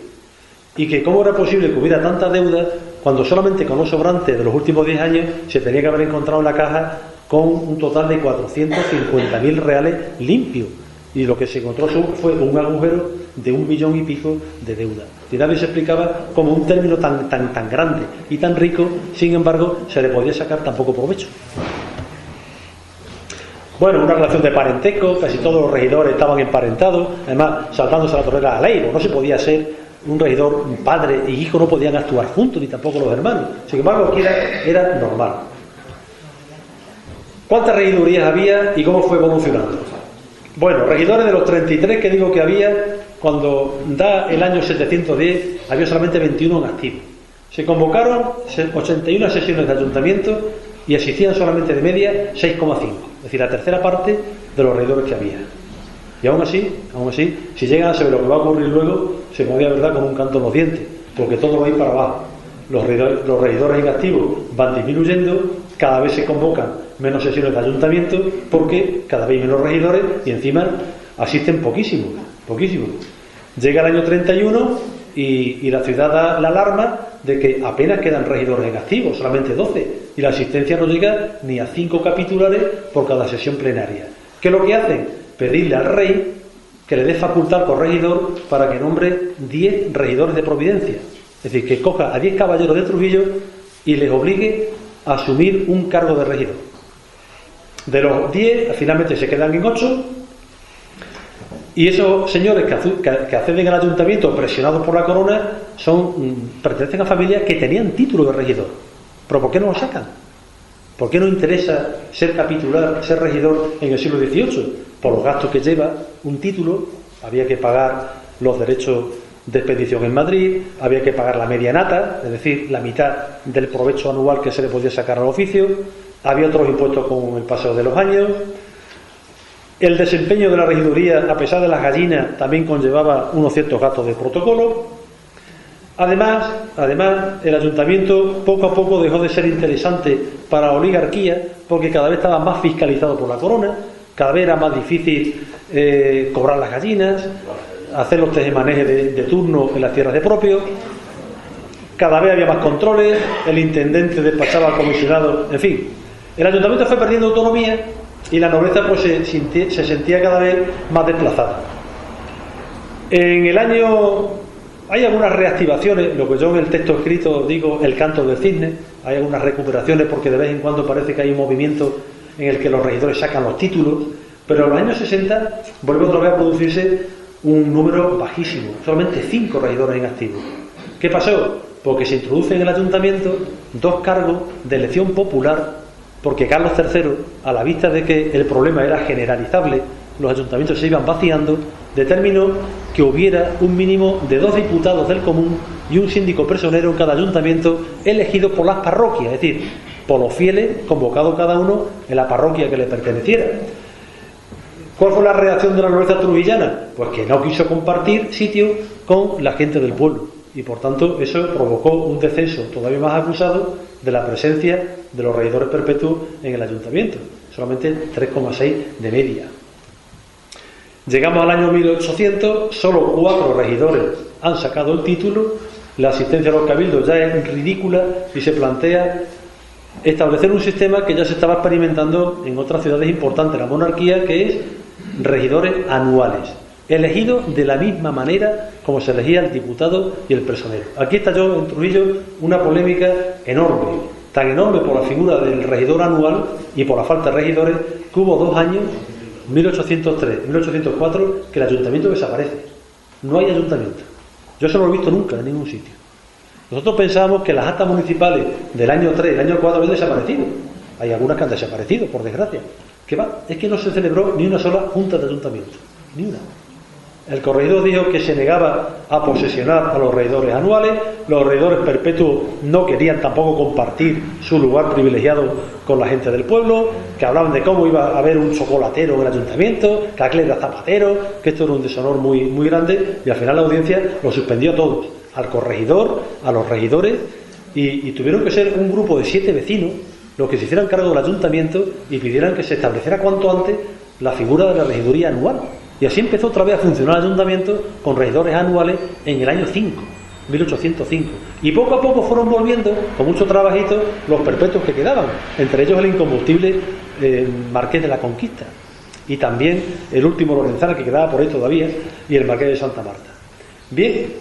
Speaker 1: Y que cómo era posible que hubiera tanta deuda cuando solamente con los sobrantes de los últimos 10 años se tenía que haber encontrado en la caja con un total de 450.000 reales limpios. Y lo que se encontró fue un agujero de 1 millón y pico de deuda. Y nadie se explicaba cómo un término tan grande y tan rico, sin embargo, se le podía sacar tan poco provecho. Bueno, una relación de parentesco, casi todos los regidores estaban emparentados, además saltándose a la torera de la ley, no se podía ser un regidor, un padre y hijo no podían actuar juntos, ni tampoco los hermanos. Sin embargo, aquí era normal. ¿Cuántas regidurías había y cómo fue evolucionando? Bueno, regidores de los 33 que digo que había, cuando da el año 710, había solamente 21 en activo. Se convocaron 81 sesiones de ayuntamiento y asistían solamente de media 6,5, es decir, la tercera parte de los regidores que había. Y aún así, si llegan a saber lo que va a ocurrir luego, se podía ver con un canto en los dientes, porque todo va a ir para abajo. Los regidores inactivos van disminuyendo, cada vez se convocan menos sesiones de ayuntamiento, porque cada vez hay menos regidores y encima asisten poquísimos. Llega el año 31 y la ciudad da la alarma de que apenas quedan regidores en activo, solamente 12, y la asistencia no llega ni a 5 capitulares por cada sesión plenaria. ¿Qué es lo que hacen? Pedirle al rey que le dé facultad al corregidor para que nombre 10 regidores de providencia, es decir, que coja a 10 caballeros de Trujillo y les obligue a asumir un cargo de regidor. De los 10, finalmente se quedan en 8, y esos señores que acceden al ayuntamiento presionados por la corona pertenecen a familias que tenían título de regidor. ¿Pero por qué no lo sacan? ¿Por qué no interesa ser capitular, ser regidor en el siglo XVIII? Por los gastos que lleva un título. Había que pagar los derechos de expedición en Madrid, había que pagar la medianata, es decir, la mitad del provecho anual que se le podía sacar al oficio. Había otros impuestos con el paso de los años. El desempeño de la regiduría, a pesar de las gallinas, también conllevaba unos ciertos gastos de protocolo. Además, el ayuntamiento poco a poco dejó de ser interesante para la oligarquía, porque cada vez estaba más fiscalizado por la corona. Cada vez era más difícil cobrar las gallinas, hacer los tejemanejes de turno en las tierras de propio. Cada vez había más controles, el intendente despachaba al comisionado, en fin. El ayuntamiento fue perdiendo autonomía y la nobleza pues se sentía cada vez más desplazada. En el año hay algunas reactivaciones, lo que yo en el texto escrito digo el canto del cisne. Hay algunas recuperaciones porque de vez en cuando parece que hay un movimiento en el que los regidores sacan los títulos, pero en los años 60 vuelve otra vez a producirse un número bajísimo, solamente 5 regidores en activo. ¿Qué pasó? Porque se introduce en el ayuntamiento 2 cargos de elección popular, porque Carlos III, a la vista de que el problema era generalizable, los ayuntamientos se iban vaciando, determinó que hubiera un mínimo de 2 diputados del común y un síndico personero en cada ayuntamiento, elegido por las parroquias, es decir, por los fieles, convocados cada uno en la parroquia que le perteneciera. ¿Cuál fue la reacción de la nobleza trujillana? Pues que no quiso compartir sitio con la gente del pueblo, y por tanto eso provocó un descenso todavía más acusado de la presencia de los regidores perpetuos en el ayuntamiento, solamente 3,6 de media. Llegamos al año 1800, solo 4 regidores han sacado el título, la asistencia a los cabildos ya es ridícula y se plantea establecer un sistema que ya se estaba experimentando en otras ciudades importantes de la monarquía, que es regidores anuales, elegidos de la misma manera como se elegía el diputado y el personero. Aquí estalló en Trujillo una polémica enorme, tan enorme por la figura del regidor anual y por la falta de regidores, que hubo 2 años, 1803 y 1804, que el ayuntamiento desaparece. No hay ayuntamiento. Yo eso no lo he visto nunca en ningún sitio. Nosotros pensábamos que las actas municipales del año 3 y del año 4 habían desaparecido. Hay algunas que han desaparecido, por desgracia. ¿Qué va? Es que no se celebró ni una sola junta de ayuntamiento. Ni una. El corregidor dijo que se negaba a posesionar a los regidores anuales. Los regidores perpetuos no querían tampoco compartir su lugar privilegiado con la gente del pueblo, que hablaban de cómo iba a haber un chocolatero en el ayuntamiento, que aquel era zapatero, que esto era un deshonor muy, muy grande, y al final la audiencia lo suspendió a todos, al corregidor, a los regidores, y tuvieron que ser un grupo de 7 vecinos los que se hicieran cargo del ayuntamiento y pidieran que se estableciera cuanto antes la figura de la regiduría anual. Y así empezó otra vez a funcionar el ayuntamiento con regidores anuales en el año 5, 1805. Y poco a poco fueron volviendo, con mucho trabajito, los perpetuos que quedaban, entre ellos el incombustible Marqués de la Conquista, y también el último Lorenzana que quedaba por ahí todavía, y el Marqués de Santa Marta. Bien,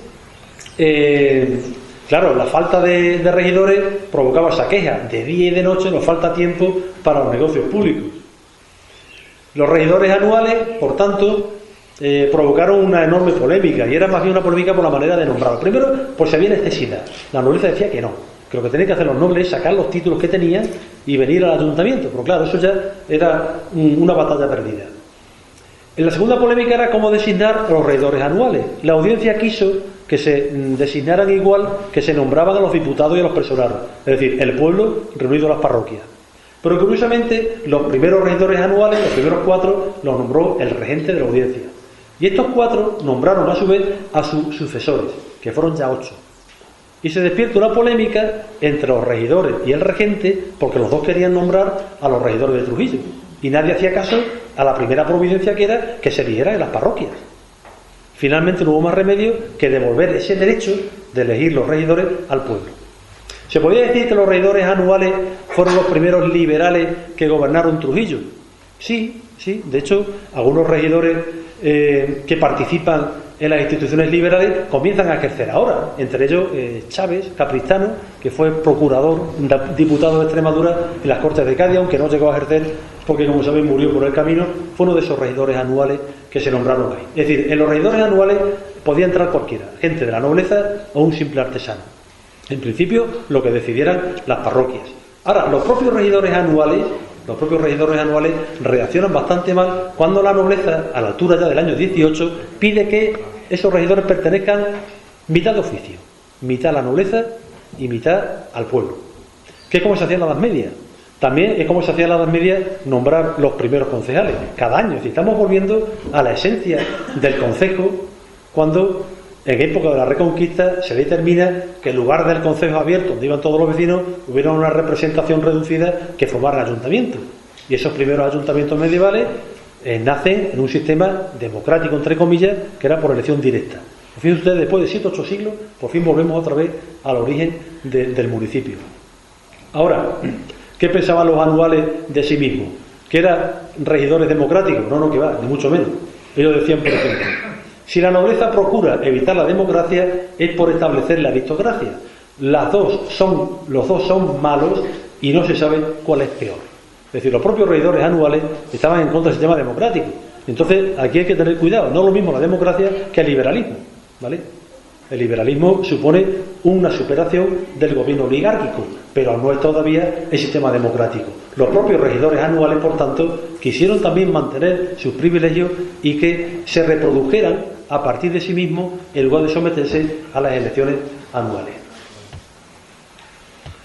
Speaker 1: claro, la falta de regidores provocaba esa queja. De día y de noche nos falta tiempo para los negocios públicos. Los regidores anuales, por tanto, provocaron una enorme polémica, y era más bien una polémica por la manera de nombrarlos. Primero, por si había necesidad. La nobleza decía que no, que lo que tenían que hacer los nobles es sacar los títulos que tenían y venir al ayuntamiento. Pero claro, eso ya era una batalla perdida. En la segunda polémica era cómo designar a los regidores anuales. La audiencia quiso que se designaran igual que se nombraban a los diputados y a los personados, es decir, el pueblo reunido a las parroquias. Pero curiosamente, los primeros regidores anuales, los primeros 4, los nombró el regente de la audiencia. Y estos 4 nombraron a su vez a sus sucesores, que fueron ya 8. Y se despierta una polémica entre los regidores y el regente, porque los dos querían nombrar a los regidores de Trujillo. Y nadie hacía caso a la primera providencia, que era que se eligiera en las parroquias. Finalmente no hubo más remedio que devolver ese derecho de elegir los regidores al pueblo. ¿Se podría decir que los regidores anuales fueron los primeros liberales que gobernaron Trujillo? Sí, sí. De hecho, algunos regidores que participan en las instituciones liberales comienzan a ejercer ahora. Entre ellos Chávez, capristano, que fue procurador, diputado de Extremadura en las Cortes de Cádiz, aunque no llegó a ejercer porque, como saben, murió por el camino. Fue uno de esos regidores anuales que se nombraron ahí. Es decir, en los regidores anuales podía entrar cualquiera, gente de la nobleza o un simple artesano. En principio, lo que decidieran las parroquias. Ahora, los propios regidores anuales reaccionan bastante mal cuando la nobleza, a la altura ya del año 18, pide que esos regidores pertenezcan mitad de oficio, mitad a la nobleza y mitad al pueblo. Que es como se hacía en la Edad Media. También es como se hacía en la Edad Media nombrar los primeros concejales, cada año. Si estamos volviendo a la esencia del concejo, cuando en época de la Reconquista se determina que en lugar del concejo abierto, donde iban todos los vecinos, hubiera una representación reducida que formara el ayuntamiento. Y esos primeros ayuntamientos medievales nace en un sistema democrático, entre comillas, que era por elección directa. Fíjense ustedes, después de 7 o 8 siglos, por fin volvemos otra vez al origen del municipio. Ahora, ¿qué pensaban los anuales de sí mismos? ¿Que eran regidores democráticos? No, que va, ni mucho menos. Ellos decían, por ejemplo, si la nobleza procura evitar la democracia, es por establecer la aristocracia. Los dos son malos y no se sabe cuál es peor. Es decir, los propios regidores anuales estaban en contra del sistema democrático. Entonces, aquí hay que tener cuidado. No es lo mismo la democracia que el liberalismo, ¿vale? El liberalismo supone una superación del gobierno oligárquico, pero no es todavía el sistema democrático. Los propios regidores anuales, por tanto, quisieron también mantener sus privilegios y que se reprodujeran a partir de sí mismos en lugar de someterse a las elecciones anuales.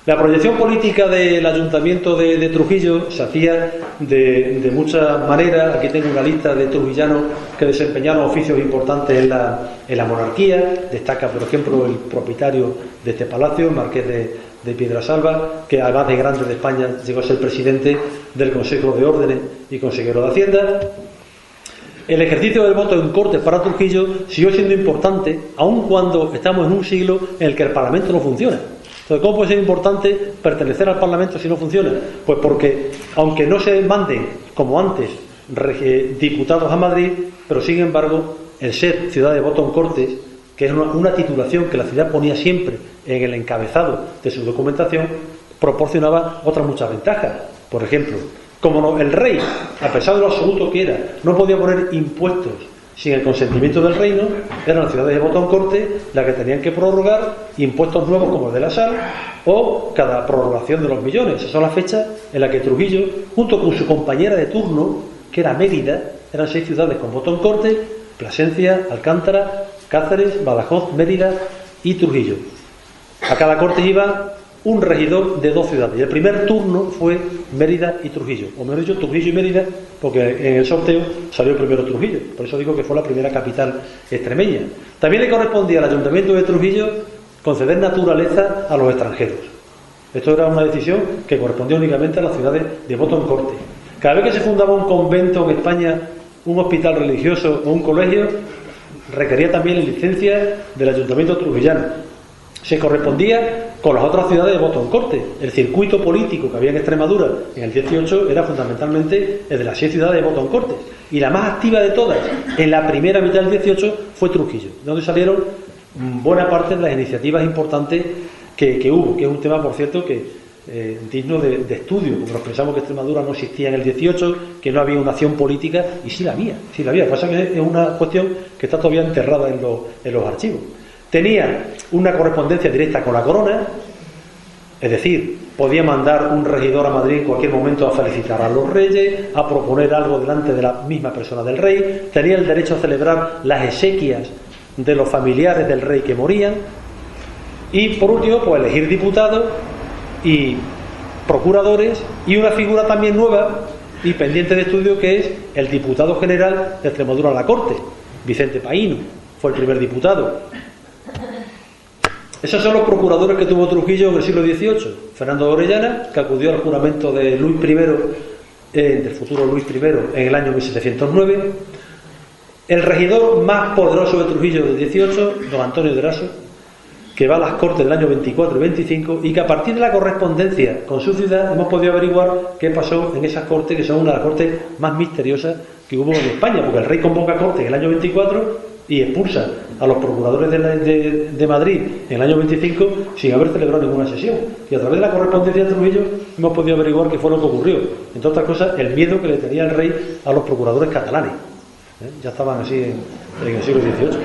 Speaker 1: La proyección política del ayuntamiento de Trujillo se hacía de muchas maneras. Aquí tengo una lista de trujillanos que desempeñaron oficios importantes en la monarquía. Destaca, por ejemplo, el propietario de este palacio, el marqués de Piedrasalva, que además de grande de España llegó a ser presidente del Consejo de Órdenes y consejero de Hacienda. El ejercicio del voto en Cortes para Trujillo siguió siendo importante, aun cuando estamos en un siglo en el que el Parlamento no funciona. Entonces, ¿cómo puede ser importante pertenecer al Parlamento si no funciona? Pues porque, aunque no se manden, como antes, diputados a Madrid, pero sin embargo, el ser ciudad de voto en Cortes, que es una titulación que la ciudad ponía siempre en el encabezado de su documentación, proporcionaba otras muchas ventajas. Por ejemplo, como el rey, a pesar de lo absoluto que era, no podía poner impuestos sin el consentimiento del reino, eran las ciudades de voto en Cortes las que tenían que prorrogar impuestos nuevos como el de la sal o cada prorrogación de los millones. Esas son las fechas en las que Trujillo, junto con su compañera de turno, que era Mérida, eran 6 ciudades con voto en Cortes: Plasencia, Alcántara, Cáceres, Badajoz, Mérida y Trujillo. A cada corte iba un regidor de 2 ciudades. Y el primer turno fue Mérida y Trujillo. O mejor dicho, Trujillo y Mérida, porque en el sorteo salió primero Trujillo. Por eso digo que fue la primera capital extremeña. También le correspondía al Ayuntamiento de Trujillo conceder naturaleza a los extranjeros. Esto era una decisión que correspondía únicamente a las ciudades de voto en corte. Cada vez que se fundaba un convento en España, un hospital religioso o un colegio, requería también la licencia del Ayuntamiento trujillano. Se correspondía con las otras ciudades de voto en corte. El circuito político que había en Extremadura en el 18 era fundamentalmente el de las 6 ciudades de voto en corte. Y la más activa de todas, en la primera mitad del 18, fue Trujillo, de donde salieron buena parte de las iniciativas importantes que hubo, que es un tema, por cierto, que digno de estudio, porque nos pensamos que Extremadura no existía en el 18, que no había una acción política, y sí la había. Lo que pasa es que es una cuestión que está todavía enterrada en los archivos. Tenía una correspondencia directa con la corona, es decir, podía mandar un regidor a Madrid en cualquier momento a felicitar a los reyes, a proponer algo delante de la misma persona del rey, tenía el derecho a celebrar las exequias de los familiares del rey que morían, y por último, pues elegir diputados y procuradores, y una figura también nueva y pendiente de estudio, que es el diputado general de Extremadura a la Corte, Vicente Paíno, fue el primer diputado. Esos son los procuradores que tuvo Trujillo en el siglo XVIII. Fernando de Orellana, que acudió al juramento de Luis I, del futuro Luis I, en el año 1709. El regidor más poderoso de Trujillo del XVIII, don Antonio de Eraso, que va a las Cortes del año 24 y 25, y que a partir de la correspondencia con su ciudad hemos podido averiguar qué pasó en esas Cortes, que son una de las Cortes más misteriosas que hubo en España, porque el rey convoca Cortes en el año 24 y expulsa a los procuradores de Madrid en el año 25 sin haber celebrado ninguna sesión. Y a través de la correspondencia de Trujillo hemos podido averiguar qué fue lo que ocurrió. Entre otras cosas, el miedo que le tenía el rey a los procuradores catalanes. Ya estaban así en el siglo XVIII.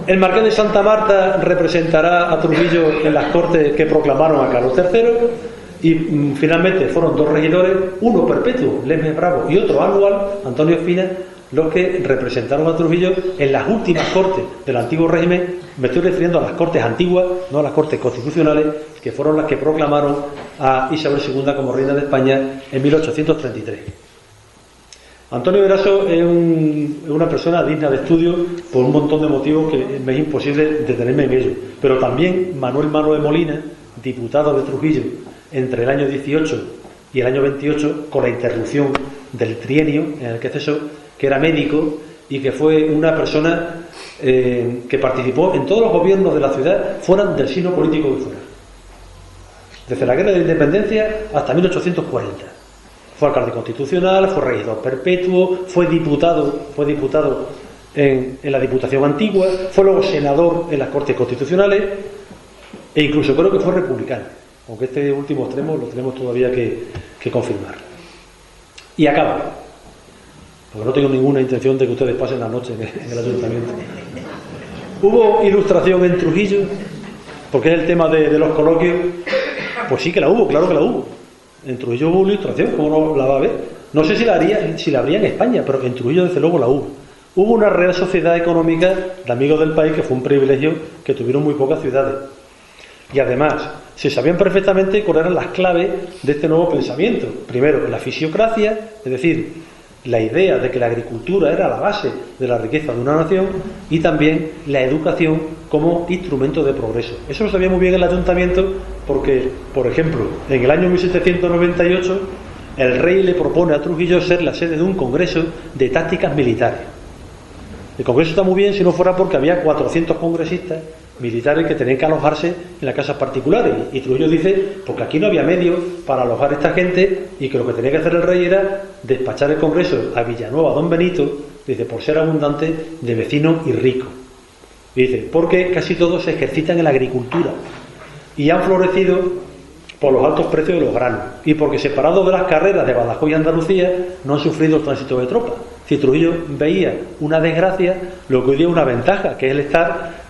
Speaker 1: El marqués de Santa Marta representará a Trujillo en las Cortes que proclamaron a Carlos III, y finalmente fueron 2 regidores, uno perpetuo, Lesmes Bravo, y otro anual, Antonio Espina, los que representaron a Trujillo en las últimas Cortes del antiguo régimen. Me estoy refiriendo a las Cortes antiguas, no a las Cortes constitucionales, que fueron las que proclamaron a Isabel II como reina de España en 1833. Antonio de Eraso es una persona digna de estudio por un montón de motivos que me es imposible detenerme en ello. Pero también Manuel Mano de Molina, diputado de Trujillo entre el año 18 y el año 28 con la interrupción del trienio en el que cesó, que era médico y que fue una persona que participó en todos los gobiernos de la ciudad, fueran del signo político que fuera. Desde la Guerra de la Independencia hasta 1840. Fue alcalde constitucional, fue regidor perpetuo, fue diputado en la Diputación Antigua, fue luego senador en las Cortes Constitucionales e incluso creo que fue republicano, aunque este último extremo lo tenemos todavía que confirmar. Y acaba, porque no tengo ninguna intención de que ustedes pasen la noche en el ayuntamiento. ¿Hubo ilustración en Trujillo? Porque es el tema de los coloquios. Pues sí que la hubo, claro que la hubo. En Trujillo hubo ilustración, ¿cómo no la va a ver? No sé si la habría en España, pero en Trujillo desde luego la hubo. Hubo una Real Sociedad Económica de Amigos del País, que fue un privilegio que tuvieron muy pocas ciudades. Y además, se sabían perfectamente cuáles eran las claves de este nuevo pensamiento. Primero, la fisiocracia, es decir, la idea de que la agricultura era la base de la riqueza de una nación, y también la educación como instrumento de progreso. Eso lo sabía muy bien el ayuntamiento porque, por ejemplo, en el año 1798 el rey le propone a Trujillo ser la sede de un congreso de tácticas militares. El congreso está muy bien si no fuera porque había 400 congresistas militares que tenían que alojarse en las casas particulares, y Trujillo dice porque aquí no había medios para alojar a esta gente y que lo que tenía que hacer el rey era despachar el congreso a Villanueva, Don Benito, dice, por ser abundante de vecino y rico. Y dice, porque casi todos se ejercitan en la agricultura y han florecido por los altos precios de los granos, y porque separados de las carreras de Badajoz y Andalucía no han sufrido el tránsito de tropas. Si Trujillo veía una desgracia, lo que hoy día es una ventaja, que es el estar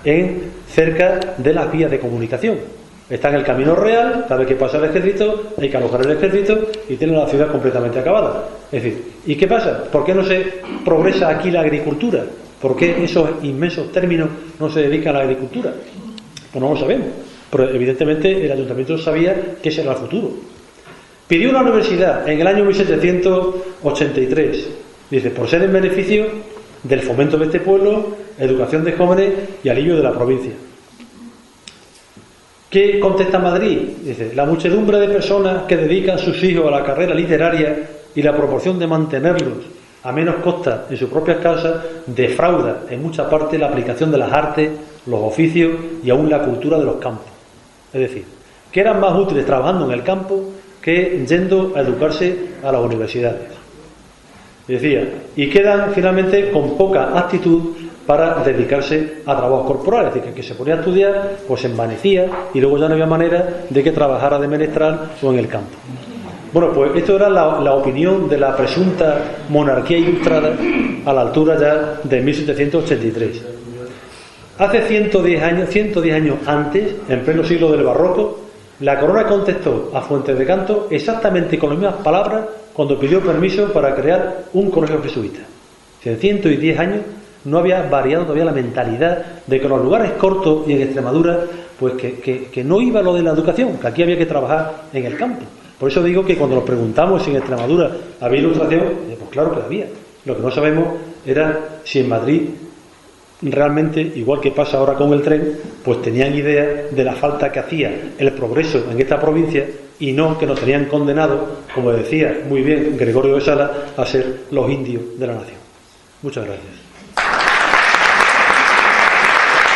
Speaker 1: cerca de las vías de comunicación. Está en el Camino Real, cada vez que pasa el ejército, hay que alojar el ejército y tiene la ciudad completamente acabada. Es decir, ¿y qué pasa? ¿Por qué no se progresa aquí la agricultura? ¿Por qué esos inmensos términos no se dedican a la agricultura? Pues no lo sabemos. Pero evidentemente el ayuntamiento sabía que ese era el futuro. Pidió una universidad en el año 1783, dice, por ser en beneficio del fomento de este pueblo, educación de jóvenes y alivio de la provincia. ¿Qué contesta Madrid? Dice, la muchedumbre de personas que dedican sus hijos a la carrera literaria y la proporción de mantenerlos a menos costa en sus propias casas defrauda en mucha parte la aplicación de las artes, los oficios y aún la cultura de los campos. Es decir, que eran más útiles trabajando en el campo que yendo a educarse a las universidades. Decía, y quedan finalmente con poca aptitud para dedicarse a trabajos corporales, es decir, que se ponía a estudiar, pues se envanecía y luego ya no había manera de que trabajara de menestral o en el campo. Bueno, pues esto era la opinión de la presunta monarquía ilustrada a la altura ya de 1783. Hace 110 años antes, en pleno siglo del Barroco, la corona contestó a Fuentes de Canto exactamente con las mismas palabras cuando pidió permiso para crear un colegio jesuita. En 110 años no había variado todavía la mentalidad de que en los lugares cortos y en Extremadura, pues que no iba lo de la educación, que aquí había que trabajar en el campo. Por eso digo que cuando nos preguntamos si en Extremadura había ilustración, pues claro que la había. Lo que no sabemos era si en Madrid realmente, igual que pasa ahora con el tren, pues tenían idea de la falta que hacía el progreso en esta provincia y no que nos tenían condenados, como decía muy bien Gregorio de Sala, a ser los indios de la nación. Muchas gracias.